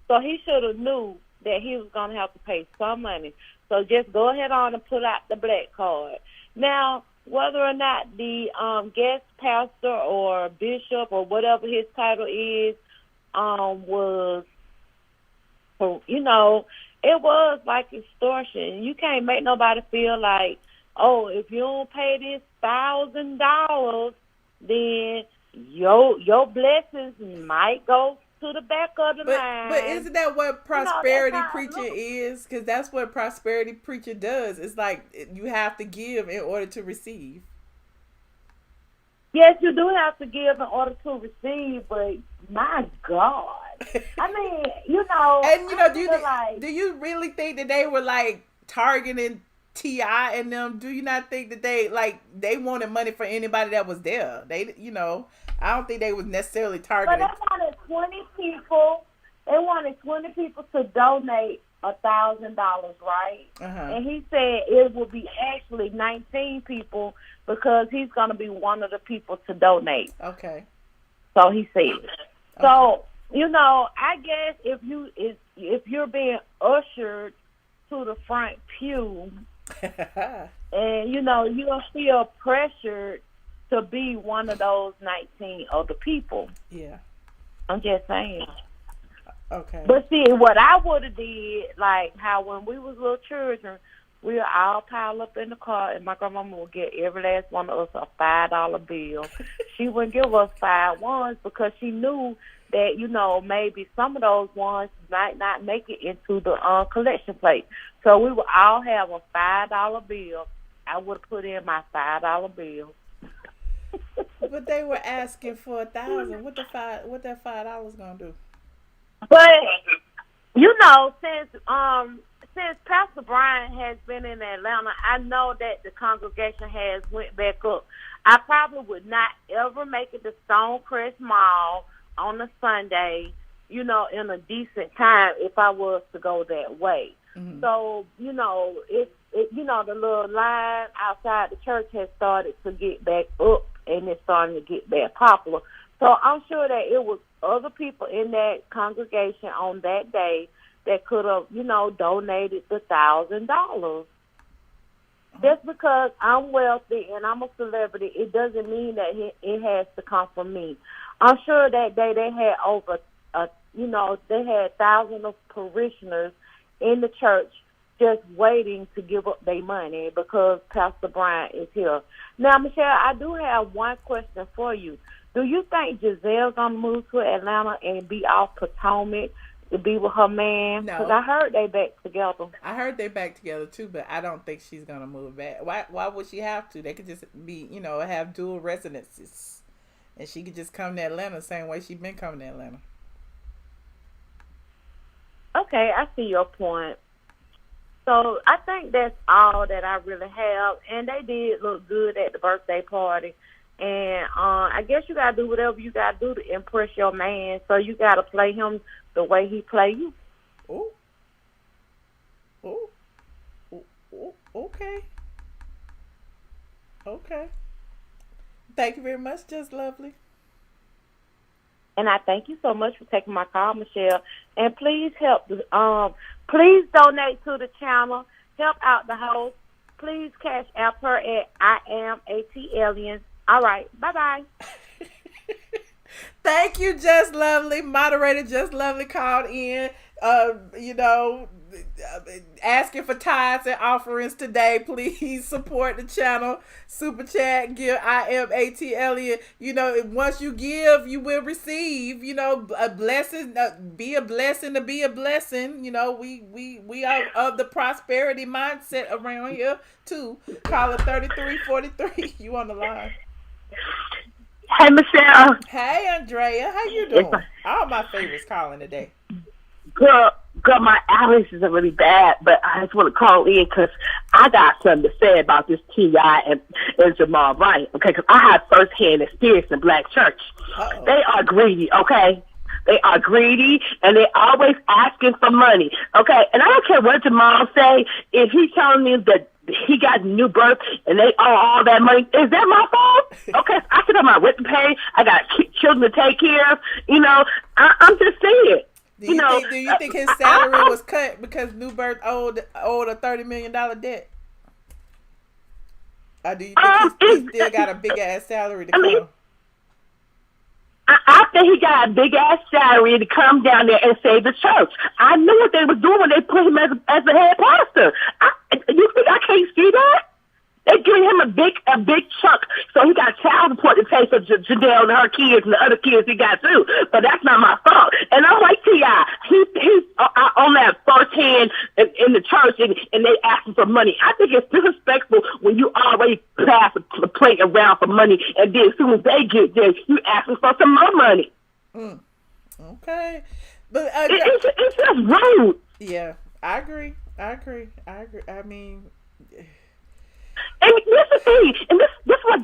So he should have knew that he was going to have to pay some money. So just go ahead on and pull out the black card. Now, whether or not the guest pastor or bishop or whatever his title is was, you know, it was like extortion. You can't make nobody feel like, oh, if you don't pay this $1,000, then your blessings might go to the back of the line. But isn't that what prosperity preaching is? Because that's what prosperity preacher does. It's like you have to give in order to receive. Yes, you do have to give in order to receive, but my God. I mean, you know. And, you know, do you really think that they were, like, targeting T.I. and them? Do you not think that they wanted money for anybody that was there? They, you know, I don't think they was necessarily targeting. But they wanted 20 people. They wanted 20 people to donate $1,000, right? Uh-huh. And he said it will be actually 19 people because he's going to be one of the people to donate. Okay. So he said. Okay. So, you know, I guess if you're being ushered to the front pew and, you know, you'll feel pressured to be one of those 19 other people. Yeah. I'm just saying. Okay. But see, what I would have did, like how when we was little children, we would all pile up in the car, and my grandmama would get every last one of us a $5 bill. She wouldn't give us 5 ones because she knew that, you know, maybe some of those ones might not make it into the collection plate. So we would all have a $5 bill. I would have put in my $5 bill. But they were asking for $1,000. What that $5 gonna do? But you know, since Pastor Brian has been in Atlanta, I know that the congregation has went back up. I probably would not ever make it to Stonecrest Mall on a Sunday, you know, in a decent time if I was to go that way. Mm-hmm. So, you know, you know, the little line outside the church has started to get back up, and it's starting to get back popular. So I'm sure that it was other people in that congregation on that day that could have, you know, donated the $1,000. Just because I'm wealthy and I'm a celebrity, it doesn't mean that it has to come from me. I'm sure that day they had they had thousands of parishioners in the church just waiting to give up their money because Pastor Brian is here. Now, Michelle, I do have one question for you. Do you think Giselle's going to move to Atlanta and be off Potomac to be with her man? No. Because I heard they back together. I heard they back together too, but I don't think she's going to move back. Why would she have to? They could just be, you know, have dual residences. And she could just come to Atlanta the same way she's been coming to Atlanta. Okay, I see your point. So I think that's all that I really have. And they did look good at the birthday party. And I guess you got to do whatever you got to do to impress your man. So you got to play him the way he play you. Oh. Okay. Okay. Thank you very much, Just Lovely. And I thank you so much for taking my call, Michelle. And please help. Please donate to the channel. Help out the host. Please cash app her at iamATLien. All right. Bye-bye. Thank you, Just Lovely. Moderator Just Lovely called in. You know, asking for tithes and offerings today. Please support the channel. Super chat, give iamATLien. You know, once you give, you will receive. You know, a blessing. Be a blessing to be a blessing. You know, we are of the prosperity mindset around here too. Call it 3343. You on the line? Hey, Michelle. Hey, Andrea. How you doing? All my favorites calling today. Girl, my allergies are really bad, but I just want to call in because I got something to say about this T.I. and Jamal Bryant, okay? Because I have firsthand experience in Black church. Uh-oh. They are greedy, okay? They are greedy, and they always asking for money, okay? And I don't care what Jamal say. If he's telling me that he got new birth and they owe all that money, is that my fault? Okay, I should have my rent to pay. I got children to take care of. You know, I'm just saying. Do you think his salary was cut because New Birth owed a $30 million debt? Or do you think he still got a big ass salary to come? I think he got a big ass salary to come down there and save the church. I knew what they was doing when they put him as the head pastor. You think I can't see that? They giving him a big chunk, so he got child support to pay for Janelle and her kids and the other kids he got too. But that's not my fault. And I'm like T.I. He's on that first hand in the church, and they asking for money. I think it's disrespectful when you already pass the plate around for money, and then as soon as they get there, you asking for some more money. Okay, but it's just rude. Yeah, I agree. I mean. And this is the thing, and this is what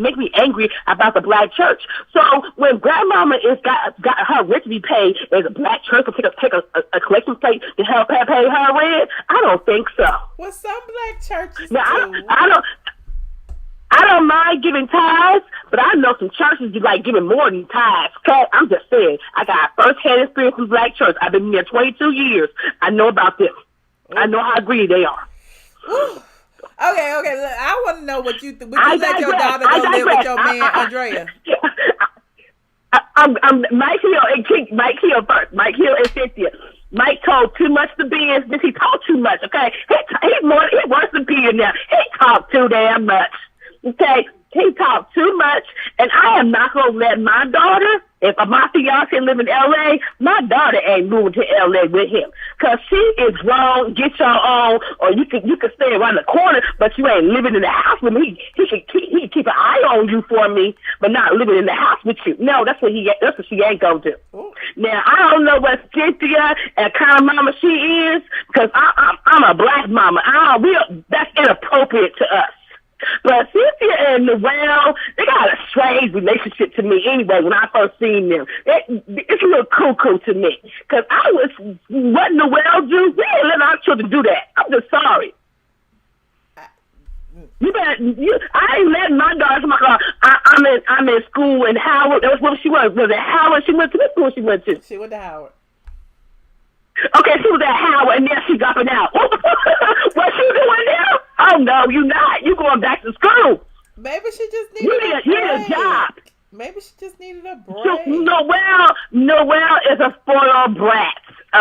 make me angry about the Black church. So when Grandmama got her rent to be paid, is a Black church to take a collection plate to help her pay her rent? I don't think so. Well, some Black churches now, do. I don't mind giving tithes, but I know some churches you like giving more than tithes. Okay? I'm just saying, I got first-hand experience in Black church. I've been here 22 years. I know about them. I know how greedy they are. Okay. Look, I want to know what you think. Would you let your daughter go live with your man, Andrea? Mike Hill first. Mike Hill and Cynthia. Mike told too much to business. He talked too much. Okay, he worse than Peter now. He talked too damn much. Okay, he talked too much, and I am not gonna let my daughter. If my fiance live in L.A., my daughter ain't moving to L.A. with him. Because she is grown, get your own, or you can stay around the corner, but you ain't living in the house with me. He can keep an eye on you for me, but not living in the house with you. No, that's what she ain't gonna do. Now, I don't know what Cynthia and kind of mama she is, because I'm a Black mama. That's inappropriate to us. But Cynthia and Noelle, they got a strange relationship to me anyway when I first seen them. It's a little cuckoo to me. Because what Noelle do, we didn't let our children do that. I'm just sorry. I ain't letting my daughter, I'm in school in Howard. That was what she was. Was it Howard? What school she went to? She went to Howard. Okay, she was at Howard, and now she's dropping out. What she doing now? Oh, no, you not. You going back to school. Maybe she just needed a break. You need a job. Maybe she just needed a break. Noelle is a spoiled brat.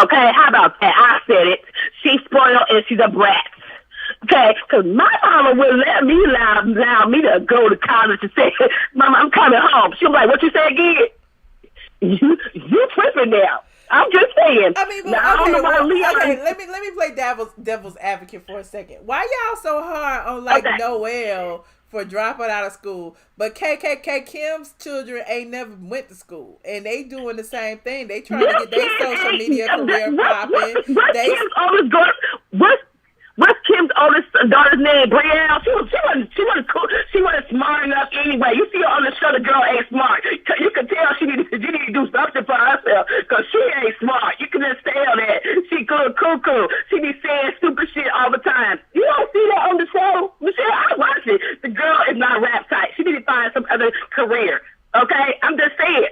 Okay, how about that? I said it. She's spoiled and she's a brat. Okay, because my mama would let me allow me to go to college and say, Mama, I'm coming home. She was like, what you say again? You tripping now. I'm just saying. I mean, let me play devil's advocate for a second. Why y'all so hard on Noelle for dropping out of school, but KKK Kim's children ain't never went to school, and they doing the same thing. They trying to get their social media career popping. What's Kim's oldest daughter's name? Brielle. She wasn't cool. She wasn't smart enough anyway. You see her on the show, the girl ain't smart. You can tell she need to do something for herself because she ain't smart. You can just tell that. She cuckoo. She be saying stupid shit all the time. You don't see that on the show? Michelle, I watch it. The girl is not rap type. She need to find some other career. Okay? I'm just saying.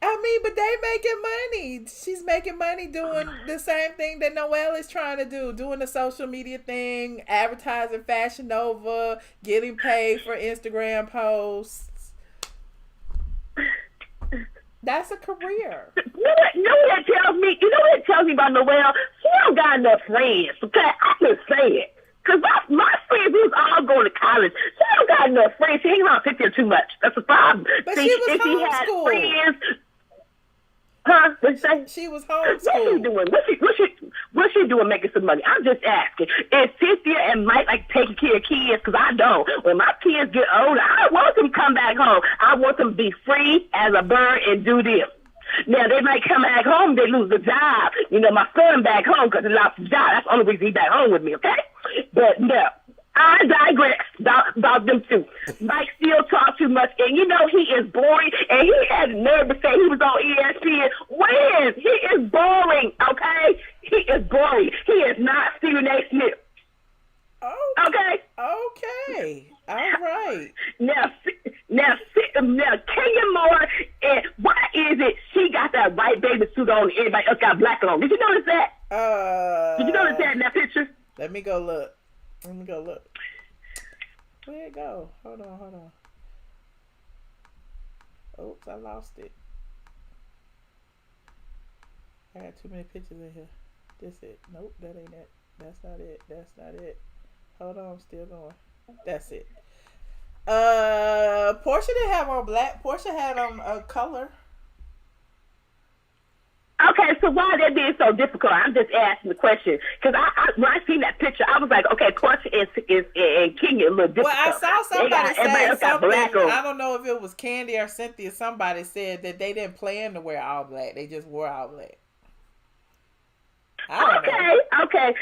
I mean, but they making money. She's making money doing the same thing that Noelle is trying to do, doing the social media thing, advertising Fashion Nova, getting paid for Instagram posts. That's a career. You know what it tells me about Noelle? She don't got enough friends, okay? I can say it. Because my friends, we was all going to college. She don't got enough friends. She ain't around Cynthia too much. That's the problem. But she was if she had homeschooled. friends, huh? What you say? She was What's she homeschooled. doing? What's she doing making some money? I'm just asking. Is Cynthia and Mike like taking care of kids? Because I don't. When my kids get older, I don't want them to come back home. I want them to be free as a bird and do this. Now, they might come back home, they lose the job. You know, my son back home because he lost his job. That's the only reason he's back home with me, okay? But, no, I digress about them two. Mike still talks too much, and you know he is boring, and he had the nerve to say he was on ESPN. When? He is boring, okay? He is boring. He is not Stephen A. Smith. Okay? Okay. All right. Now, Kenya Moore, and why is it she got that white baby suit on and everybody else got black on? Did you notice that? Did you notice that in that picture? Let me go look. Where'd it go? Hold on. Oops, I lost it. I got too many pictures in here. This it. Nope, that ain't it. That's not it. Hold on, I'm still going. That's it. Portia didn't have on black. Portia had on a color. Okay, so why that being so difficult? I'm just asking the question because I when I seen that picture, I was like, okay, Portia and Kenya a little difficult. Well, I saw somebody say something. Black on. I don't know if it was Candy or Cynthia. Somebody said that they didn't plan to wear all black. They just wore all black. Okay,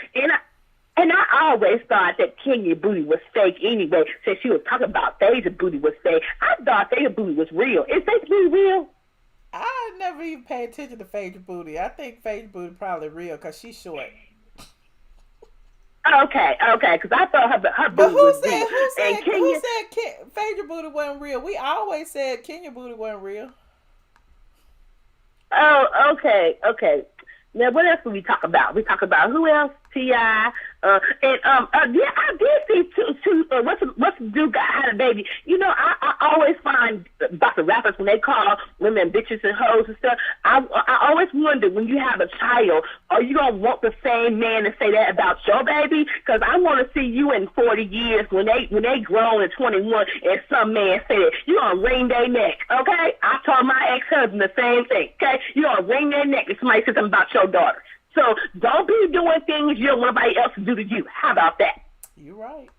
and I always thought that Kenya booty was fake anyway. Since she was talking about Phaedra booty was fake, I thought Phaedra booty was real. Is Phaedra booty real? I never even paid attention to Phaedra booty. I think Phaedra booty probably real because she's short. Okay, because I thought her booty was real. Who said Phaedra booty wasn't real? We always said Kenya booty wasn't real. Oh, okay. Now, what else do we talk about? We talk about who else? T.I. I did see two what's the dude got had a baby? You know, I always find about the rappers when they call women bitches and hoes and stuff. I always wonder when you have a child, are you gonna want the same man to say that about your baby? Because I want to see you in 40 years when they grown at 21 and some man said you gonna wring their neck. Okay, I told my ex-husband the same thing. Okay, you gonna wring their neck if somebody says something about your daughter. So don't be doing things you don't want nobody else to do to you. How about that? You're right.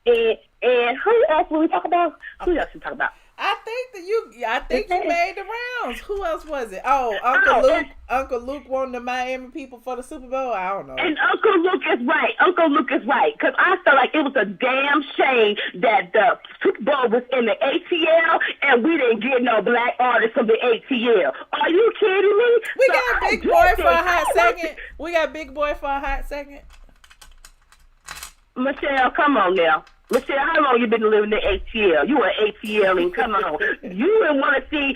And who else will we talk about? Who else we talk about? I think you made the rounds. Who else was it? Oh, Uncle Luke wanted the Miami people for the Super Bowl. I don't know. And Uncle Luke is right. Because I felt like it was a damn shame that the Super Bowl was in the ATL and we didn't get no black artists from the ATL. Are you kidding me? We got Big Boy for a hot second. Michelle, come on now. Michelle, how long you been living in the ATL? You an ATLien, come on. You didn't want to see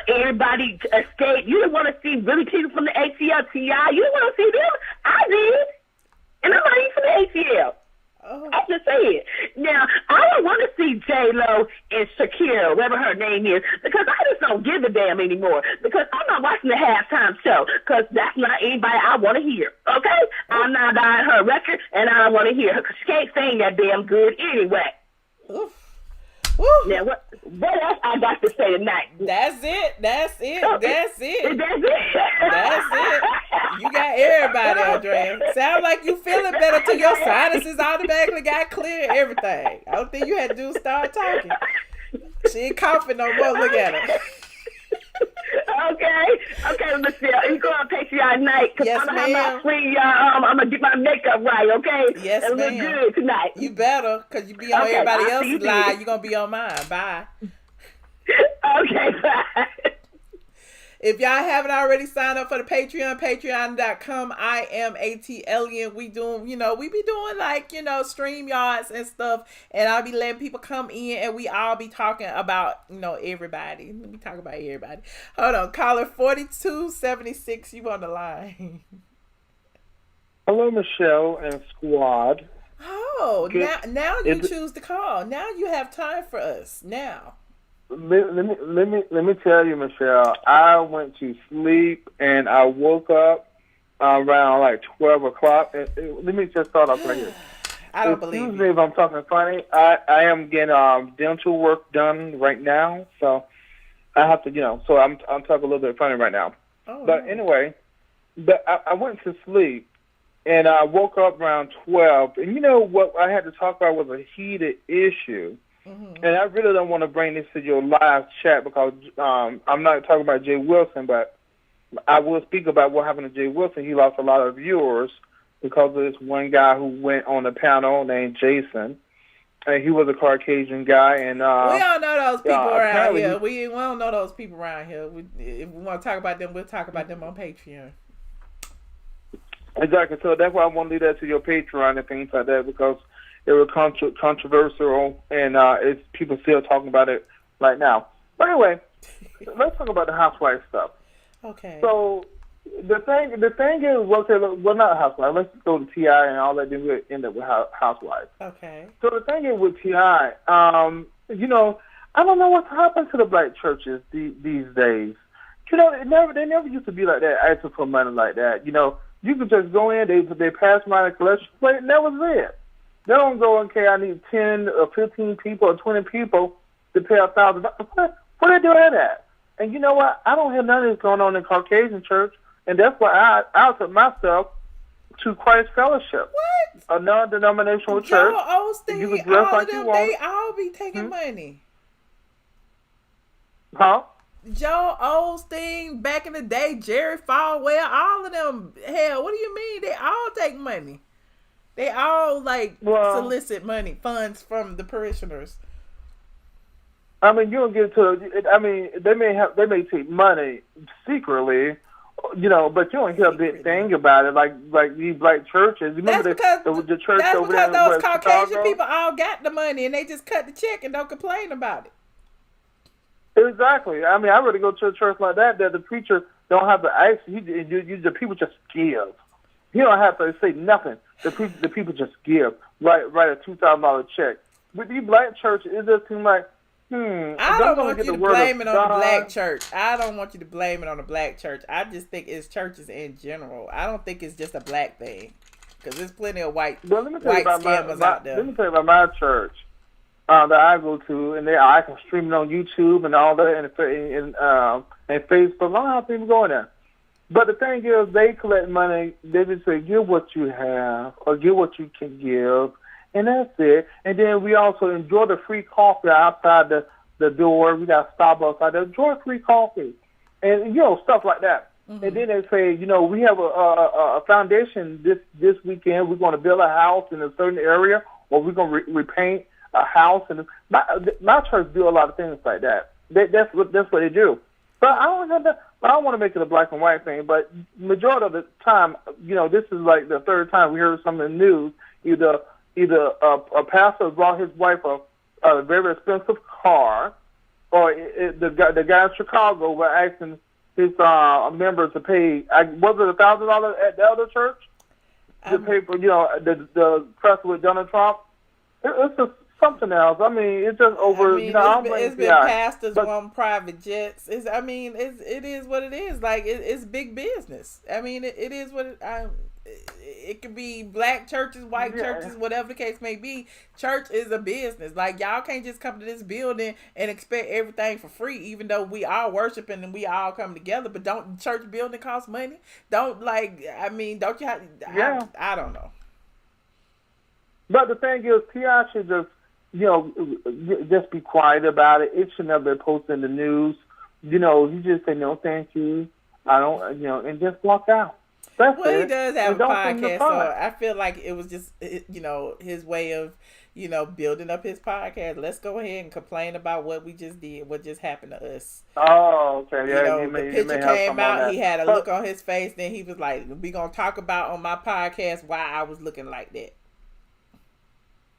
everybody escape. You didn't want to see really people from the ATL, T.I. You didn't want to see them. I did. And I'm not even from the ATL. Oh. I'm just saying. Now, I don't want to see J-Lo and Shakira, whatever her name is, because I just don't give a damn anymore. Because I'm not watching the halftime show, because that's not anybody I want to hear. Okay? I'm not buying her record, and I don't want to hear her, because she can't sing that damn good anyway. Oof. Now, what else I got to say tonight? That's it. You got everybody, Andrea. Sound like you feeling better till your sinuses automatically got clear. Everything. I don't think you had to do start talking. She ain't coughing no more. Look at her. Okay, Michelle. You go on Patreon tonight because yes, I'm gonna have my free. I'm gonna get my makeup right. Okay. Yes, and ma'am. Look good tonight. You better, because you be on everybody else's live. You gonna be on mine. Bye. Okay. Bye. If y'all haven't already signed up for the Patreon, patreon.com, iamATLien. We be doing like, StreamYards and stuff, and I'll be letting people come in and we all be talking about, everybody. Let me talk about everybody. Hold on, caller 4276, you on the line. Hello, Michelle and squad. Oh, now you choose to call. Now you have time for us. Now. Let me tell you, Michelle. I went to sleep and I woke up around like 12 o'clock. Let me just start off right here. I don't believe Excuse me if I'm talking funny. I am getting dental work done right now, so I have to, so I'm talking a little bit funny right now. Oh, but anyway, I went to sleep, and I woke up around 12, and what I had to talk about was a heated issue. Mm-hmm. And I really don't want to bring this to your live chat because I'm not talking about Jay Wilson, but I will speak about what happened to Jay Wilson. He lost a lot of viewers because of this one guy who went on the panel named Jason. And he was a Caucasian guy. And we don't know those people around here. We don't know those people around here. If we want to talk about them, we'll talk about them on Patreon. Exactly. So that's why I want to leave that to your Patreon and things like that because it was controversial and it's people still talking about it right now. But anyway, let's talk about the housewife stuff. Okay. So the thing is, well, not housewife. Let's go to T.I. and all that. Then we'll end up with housewives. Okay. So the thing is with T.I., I don't know what's happened to the black churches these days. They never used to be like that, asking for money like that. You could just go in, they pass by the collection plate, and that was it. They don't go, okay, I need 10 or 15 people or 20 people to pay $1,000. What are they doing at? And you know what? I don't hear none of this going on in Caucasian church, and that's why I took myself to Christ Fellowship. What? A non-denominational church. Joel Osteen, you can dress all like of them, you want. they all be taking money. Huh? Joel Osteen, back in the day, Jerry Falwell, all of them, hell, what do you mean? They all take money. They all, solicit money, funds from the parishioners. I mean, you don't get to, they may take money secretly, but you don't hear a big thing about it, like these black churches. Remember the church over there in those Caucasian Chicago? people all got the money, and they just cut the check and don't complain about it. Exactly. I mean, I really go to a church like that the preacher don't have to ask. The people just give. He don't have to say nothing. The people just give. Write a $2,000 check. With these black churches, it just seems like, I don't want you to blame it on the black church. I don't want you to blame it on the black church. I just think it's churches in general. I don't think it's just a black thing. Because there's plenty of white scammers out there. Let me tell you about my church that I go to, and I can stream it on YouTube and all that, and Facebook. I don't have people going there. But the thing is, they collect money. They just say, give what you have or give what you can give, and that's it. And then we also enjoy the free coffee outside the door. We got Starbucks out there. Enjoy free coffee and, stuff like that. Mm-hmm. And then they say, we have a foundation this weekend. We're going to build a house in a certain area, or we're going to repaint a house. And my church do a lot of things like that. That's what they do. But I don't want to make it a black and white thing, but majority of the time, this is like the third time we heard something in the news. Either a pastor brought his wife a very expensive car, or the guy in Chicago were asking his members to pay. Was it $1,000 at the other church to pay for the press with Donald Trump? It's just something else. I mean, it's just over. It's been pastors on private jets. It is what it is. Like it's big business. I mean, it is what it could be. Black churches, white churches, whatever the case may be. Church is a business. Like y'all can't just come to this building and expect everything for free. Even though we all worshiping and we all come together, but don't church building cost money? Don't you have? Yeah. I don't know. But the thing is, T.I. should just. Just be quiet about it. It should never be posted in the news. You just say, no, thank you. I don't, and just walk out. That's it. He does have a podcast, so I feel like it was just, his way of, building up his podcast. Let's go ahead and complain about what we just did, what just happened to us. Oh, okay. Yeah, the picture came out, he had a look on his face, then he was like, we going to talk about on my podcast why I was looking like that.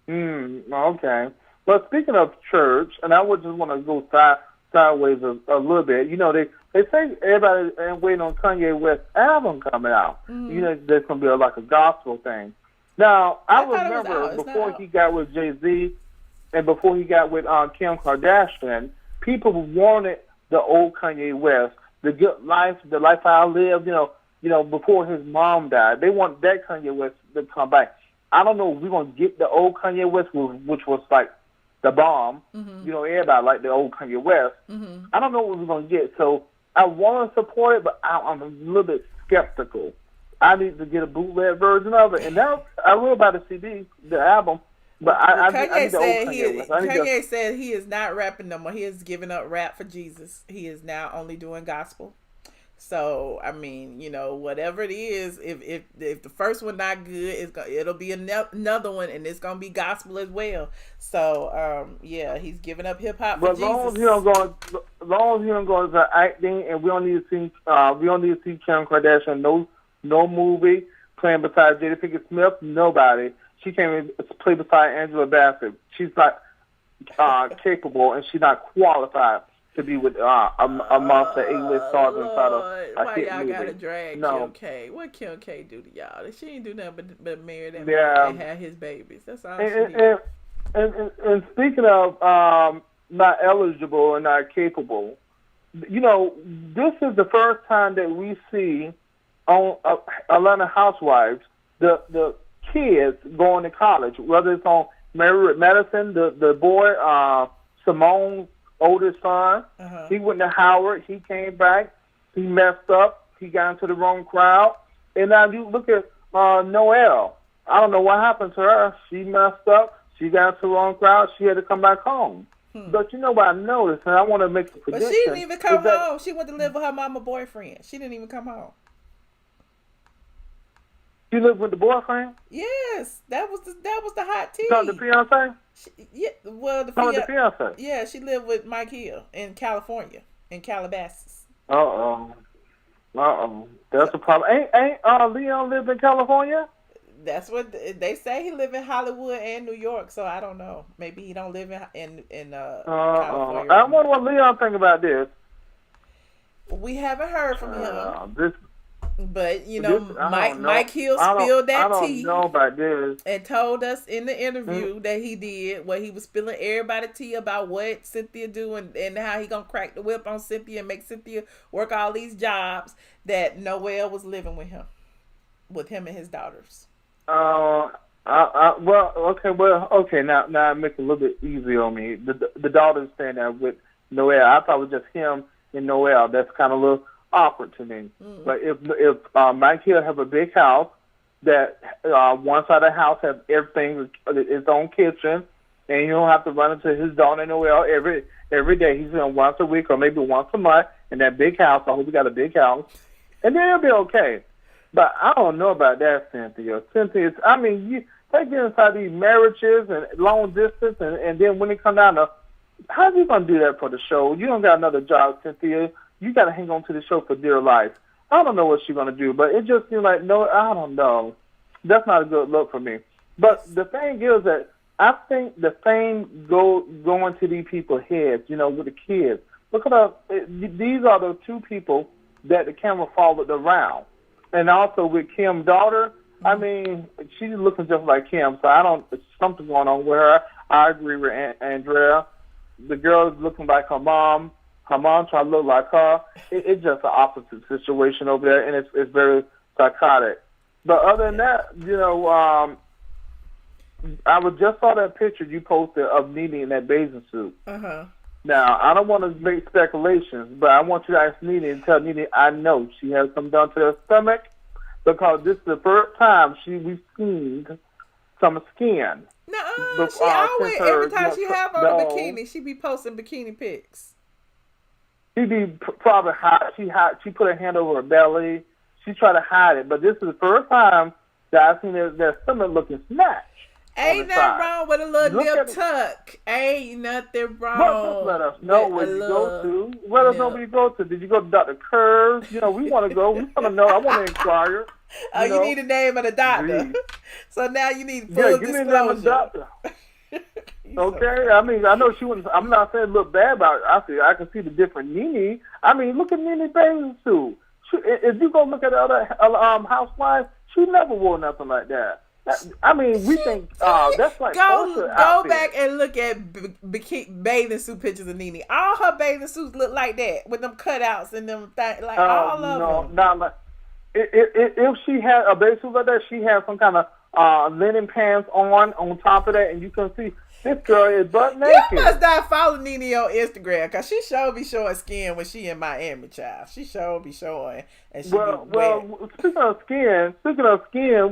Okay. But speaking of church, and I would just want to go sideways a little bit. They say everybody ain't waiting on Kanye West's album coming out. There's going to be like a gospel thing. Now, I remember before he got with Jay-Z and before he got with Kim Kardashian, people wanted the old Kanye West, the good life, the life I live, before his mom died. They want that Kanye West to come back. I don't know if we're going to get the old Kanye West, which was like the bomb. Everybody liked the old Kanye West. I don't know what we're going to get. So I want to support it, but I'm a little bit skeptical. I need to get a bootleg version of it. And now I will buy the CD, the album. But I need the old Kanye West. Kanye said he is not rapping no more. He has given up rap for Jesus. He is now only doing gospel. So I mean, whatever it is, if the first one not good, it'll be another one, and it's gonna be gospel as well. So he's giving up hip hop for Jesus. But as long as he don't go into acting, and we don't need to see Kim Kardashian no movie playing beside Jada Pinkett Smith. Nobody. She can't even play beside Angela Bassett. She's not capable, and she's not qualified to be with a monster A-list stars inside of a hit y'all movie. gotta drag No. Kim K? What Kim K do to y'all? She ain't do nothing but marry that Yeah. man and have his babies. That's all she did. And speaking of not eligible and not capable, this is the first time that we see on Atlanta Housewives the kids going to college, whether it's on Mary Madison, the boy, Simone's oldest son. He went to Howard. He came back. He messed up. He got into the wrong crowd. And now you look at Noelle. I don't know what happened to her. She messed up. She got into the wrong crowd. She had to come back home. But you know what I noticed, and I want to make a prediction. But she didn't even come home. She went to live with her mama boyfriend. She didn't even come home. You lived with the boyfriend? Yes, that was the hot tea. The fiance? The fiance. Yeah, she lived with Mike Hill in California, in Calabasas. That's a problem. Ain't Leon live in California? That's what they say. He live in Hollywood and New York. So I don't know. Maybe he don't live in California. I wonder what Leon think about this. We haven't heard from him. But Mike Hill spilled that tea. I don't know about this. And told us in the interview that he did, where he was spilling everybody tea about what Cynthia do and how he gonna crack the whip on Cynthia and make Cynthia work all these jobs. That Noelle was living with him and his daughters. Okay. Now it makes it a little bit easier on me. The daughter's staying there with Noelle. I thought it was just him and Noelle. That's kind of a little awkward to me. But if Mike Hill have a big house that one side of the house has everything, its own kitchen, and you don't have to run into his daughter Noelle every day. He's in once a week or maybe once a month in that big house. I hope he got a big house, and then it'll be okay. But I don't know about that, Cynthia. They get inside these marriages and long distance, and then when it come down to, how are you going to do that for the show? You don't got another job, Cynthia. You got to hang on to the show for dear life. I don't know what she's going to do, but it just seems like, no, I don't know. That's not a good look for me. But the thing is that I think the fame going to these people's heads, with the kids. Look at these are the two people that the camera followed around. And also with Kim's daughter, I mean, she's looking just like Kim, so something's going on with her. I agree with Andrea. The girl is looking like her mom. Her mom trying to look like her. It's just an opposite situation over there, and it's very psychotic. But other than that, I just saw that picture you posted of Nene in that bathing suit. Now, I don't want to make speculations, but I want you to ask Nene and tell Nene I know she has some done to her stomach, because this is the first time we've seen some skin. No, she always, every time she have on a bikini, she be posting bikini pics. She be probably hot. She put her hand over her belly. She tried to hide it, but this is the first time that I've seen their stomach looking snatched. Ain't nothing wrong with a little nip tuck. Ain't nothing wrong. Just let us know where you go to. Let us know where you go to. Did you go to Dr. Kerr's? We want to go. We want to know. I want to inquire. You need the name of the doctor. So now you need give full me the name of the doctor. Okay, I mean, I know she wouldn't. I'm not saying look bad about it. I can see the different Nene. I mean, look at Nene bathing suit. If you go look at the other housewives, she never wore nothing like that. I mean, we think that's like go back and look at bathing suit pictures of Nene. All her bathing suits look like that with them cutouts and them things. Like all of them. Not like. if she had a bathing suit like that, she had some kind of linen pants on top of that, and you can see this girl is butt naked. You must not follow Nene on Instagram, because she sure be showing skin when she in Miami, child. She sure be showing. And she speaking of skin,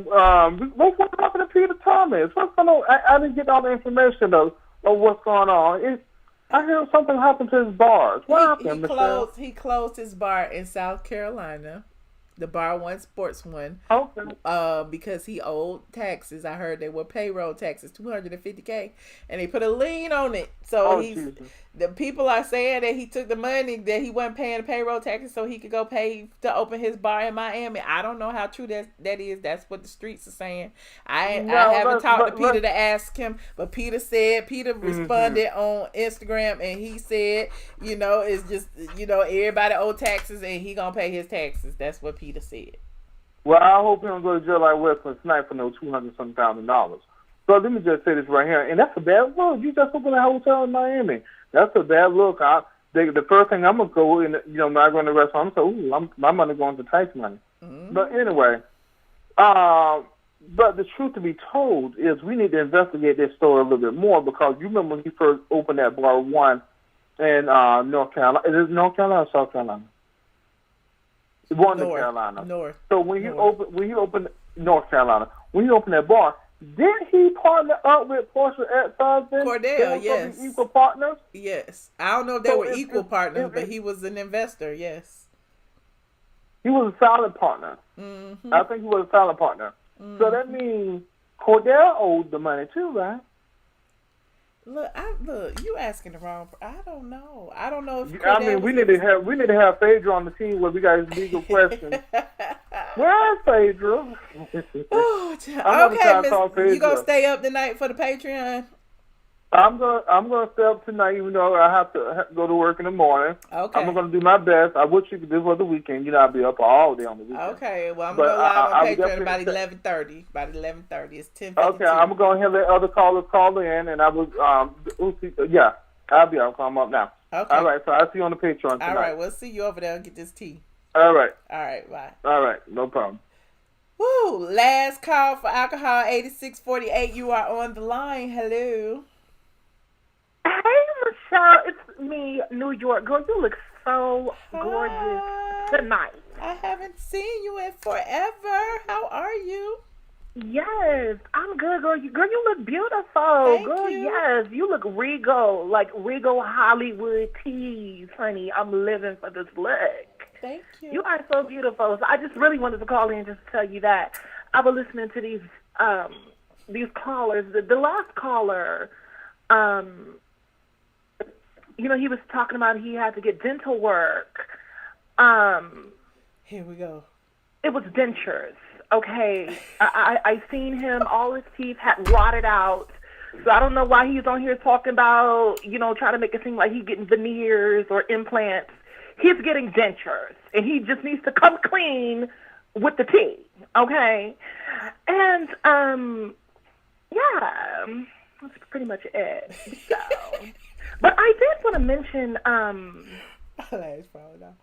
what's happening to Peter Thomas? What's going on? I didn't get all the information of what's going on. I heard something happened to his bars. What happened, Michelle? He closed his bar in South Carolina. The Bar One Sports one. Okay. Because he owed taxes. I heard they were payroll taxes, $250K, and they put a lien on it. So the people are saying that he took the money that he wasn't paying the payroll taxes, so he could go pay to open his bar in Miami. I don't know how true that is. That's what the streets are saying. I haven't talked to Peter to ask him, but Peter responded on Instagram, and he said, it's just everybody owe taxes, and he gonna pay his taxes. That's what Peter said. Well, I hope he don't go to jail like Wesley Snipes for no $200,000. So let me just say this right here, and that's a bad look. You just opened a hotel in Miami. That's a bad look. The first thing I'm gonna go in, when I go in the restaurant, I'm gonna say, my money going to tax money. Mm-hmm. But anyway, but the truth to be told is we need to investigate this story a little bit more, because you remember when he first opened that Bar One in North Carolina. Is it North Carolina or South Carolina? North Carolina. North. So when he opened North Carolina, when he opened that bar, did he partner up with Portia ex-husband? Cordell, yes. Equal partners? Yes. I don't know if they were equal partners, but he was an investor, yes. He was a silent partner. Mm-hmm. I think he was a silent partner. Mm-hmm. So that means Cordell owed the money too, right? Look, you asking the wrong. I don't know. I don't know if. We need to have Phaedra on the team where we got his legal questions. Where's Phaedra? Okay, Miss, you gonna stay up tonight for the Patreon? I'm gonna stay up tonight, even though I have to go to work in the morning. Okay. I'm gonna do my best. I wish you could do it for the weekend. I'll be up all day on the weekend. Okay. Well, I'm gonna go live on Patreon about 11:30. About 11:30. It's 10:52. Okay. I'm gonna go ahead and let other callers call in, and I will. I'll be. I'll come up now. Okay. All right. So I'll see you on the Patreon tonight. All right. We'll see you over there and get this tea. All right. All right. Bye. All right. No problem. Woo! Last call for alcohol 8648. You are on the line. Hello. Hey, Michelle, it's me, New York. Girl, you look so gorgeous tonight. I haven't seen you in forever. How are you? Yes, I'm good, girl. You look beautiful. Thank girl, you. Yes, you look regal, like regal Hollywood tease, honey. I'm living for this look. Thank you. You are so beautiful. So I just really wanted to call in just to tell you that. I was listening to these callers. The last caller, he was talking about he had to get dental work. Here we go. It was dentures. Okay. I seen him, all his teeth had rotted out. So I don't know why he's on here talking about, trying to make it seem like he's getting veneers or implants. He's getting dentures, and he just needs to come clean with the teeth. Okay. And, that's pretty much it. So, but I did want to mention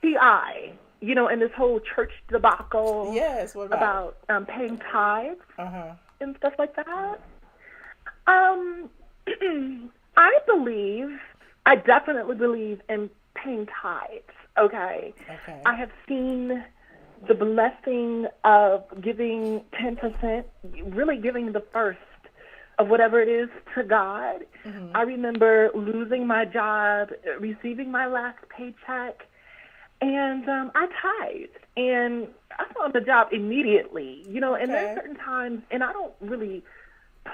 T.I., in this whole church debacle. Yes, what about paying tithes and stuff like that. I definitely believe in paying tithes. Okay. I have seen the blessing of giving 10%, really giving the first of whatever it is to God. Mm-hmm. I remember losing my job, receiving my last paycheck, and I tithed. And I found a job immediately, and there are certain times, and I don't really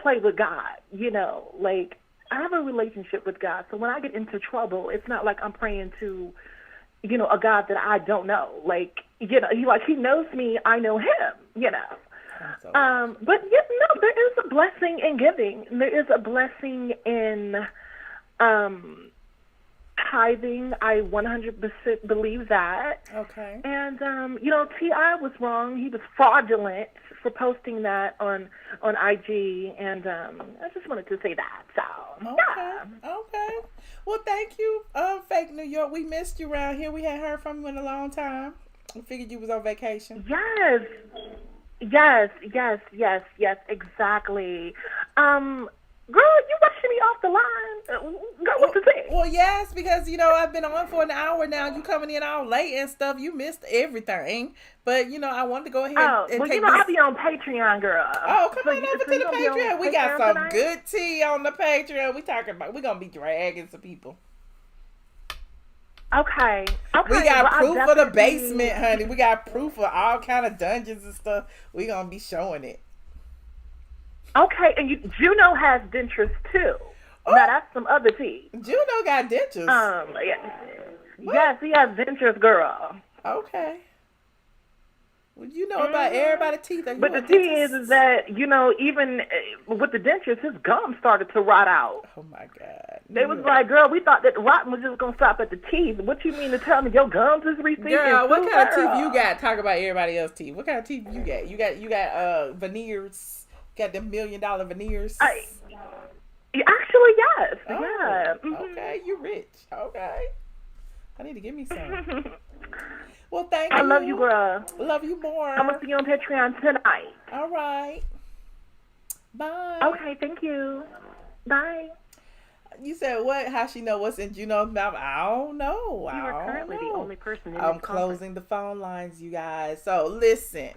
play with God, like I have a relationship with God. So when I get into trouble, it's not like I'm praying to, a God that I don't know. Like, he knows me, I know him, But there is a blessing in giving. There is a blessing in tithing. I 100% believe that. Okay. And T.I. was wrong. He was fraudulent for posting that on IG, and I just wanted to say that. So Okay. Well, thank you, Fake New York. We missed you around here. We hadn't heard from you in a long time. I figured you was on vacation. Yes, exactly. Girl, you rushing me off the line. Girl, what the thing? Well, yes, because, I've been on for an hour now. You coming in all late and stuff. You missed everything. But, I wanted to go ahead and take this. I'll be on Patreon, girl. Oh, come on over to the Patreon. We got some good tea on the Patreon. We're going to be dragging some people. Okay. We got proof of the basement, honey. We got proof of all kind of dungeons and stuff. We're going to be showing it. Okay, and Juno has dentures too. Oh. Now that's some other tea. Juno got dentures. Yes, he has dentures, girl. Okay. Well, you know about everybody's teeth. But the tea is that, even with the dentures, his gums started to rot out. Oh, my God. They was like, girl, we thought that the rotting was just going to stop at the teeth. What you mean to tell me your gums is receding? Girl, what kind of teeth you got? Talk about everybody else's teeth. What kind of teeth you got? You got veneers. Got them $1 million veneers. Actually, yes. Oh, yeah. Okay, you rich. Okay. I need to give me some. Well, thank you. I love you, girl. Love you more. I'm going to see you on Patreon tonight. All right. Bye. Okay, thank you. Bye. You said what? How she know what's in Juno's mouth? I don't know. You are currently the only person in I'm closing the phone lines, you guys. So listen,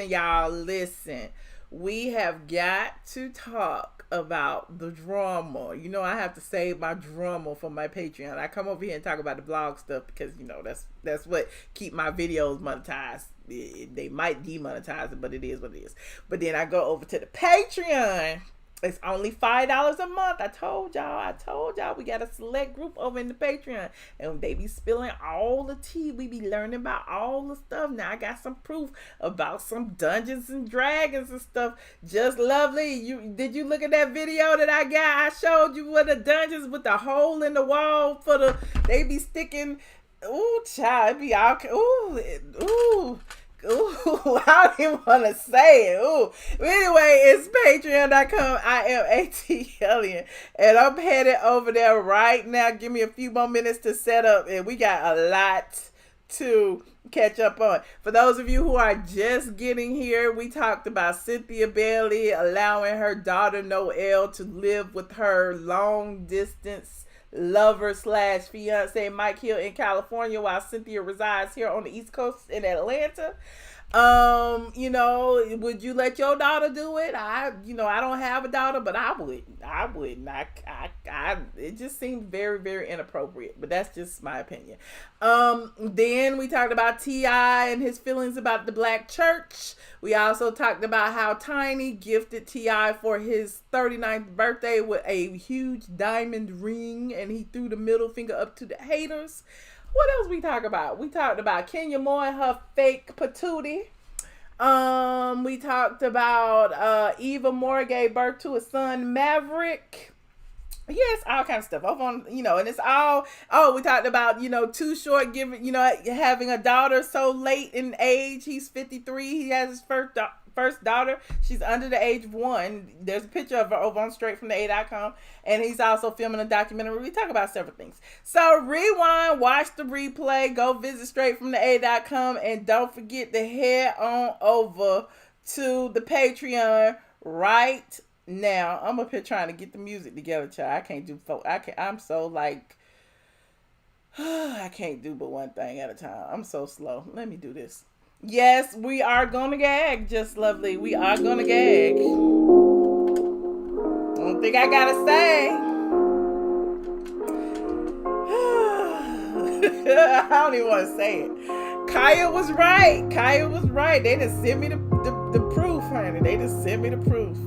y'all, listen. We have got to talk about the drama. I have to save my drama for my Patreon. I come over here and talk about the blog stuff because, that's what keep my videos monetized. They might demonetize it, but it is what it is. But then I go over to the Patreon. It's only $5 a month. I told y'all we got a select group over in the Patreon, and they be spilling all the tea. We be learning about all the stuff. Now I got some proof about some Dungeons and Dragons and stuff. Just lovely. Did you look at that video that I got? I showed you with the dungeons with the hole in the wall they be sticking. Ooh, child, it be all. Ooh. Ooh, I don't even want to say it. Ooh. Anyway, it's patreon.com. iamATLien. And I'm headed over there right now. Give me a few more minutes to set up. And we got a lot to catch up on. For those of you who are just getting here, we talked about Cynthia Bailey allowing her daughter Noelle to live with her long distance lover / fiance Mike Hill in California while Cynthia resides here on the East Coast in Atlanta. Would you let your daughter do it? I don't have a daughter, but I would. It just seemed very, very inappropriate, but that's just my opinion. Then we talked about T.I. and his feelings about the black church. We also talked about how Tiny gifted T.I. for his 39th birthday with a huge diamond ring, and he threw the middle finger up to the haters. What else we talk about? We talked about Kenya Moore and her fake patootie. We talked about Eva Moore gave birth to a son, Maverick. Yes, all kinds of stuff. Over on, and it's all. Oh, we talked about Too Short having a daughter so late in age. He's 53. He has his first daughter. She's under the age of 1. There's a picture of her over on straightfromtheA.com, and he's also filming a documentary. We talk about several things. So rewind, watch the replay, go visit straightfromtheA.com, and don't forget to head on over to the Patreon right now. I'm up here trying to get the music together, child. I can't do. I'm so like. I can't do but one thing at a time. I'm so slow. Let me do this. Yes, we are gonna gag, just lovely. We are gonna gag. I don't think I gotta say. I don't even want to say it. Kaya was right. They just sent me the proof, honey. They just sent me the proof.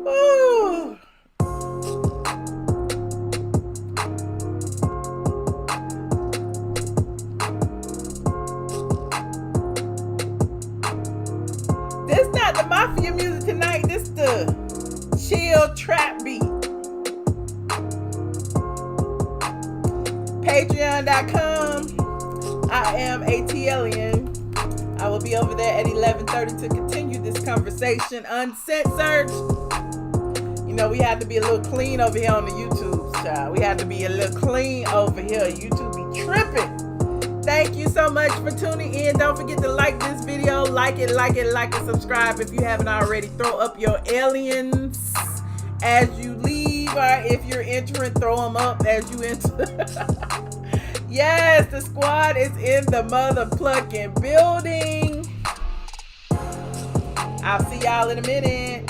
Ooh. This not the mafia music tonight. This the chill trap beat. Patreon.com. iamATLien. I will be over there at 11:30 to continue this conversation uncensored. We have to be a little clean over here on the YouTube. child. We have to be a little clean over here. You two be tripping. Thank you so much for tuning in. Don't forget to like this video. Like it, subscribe if you haven't already. Throw up your aliens as you leave, or if you're entering, throw them up as you enter. Yes, the squad is in the mother-plucking building. I'll see y'all in a minute.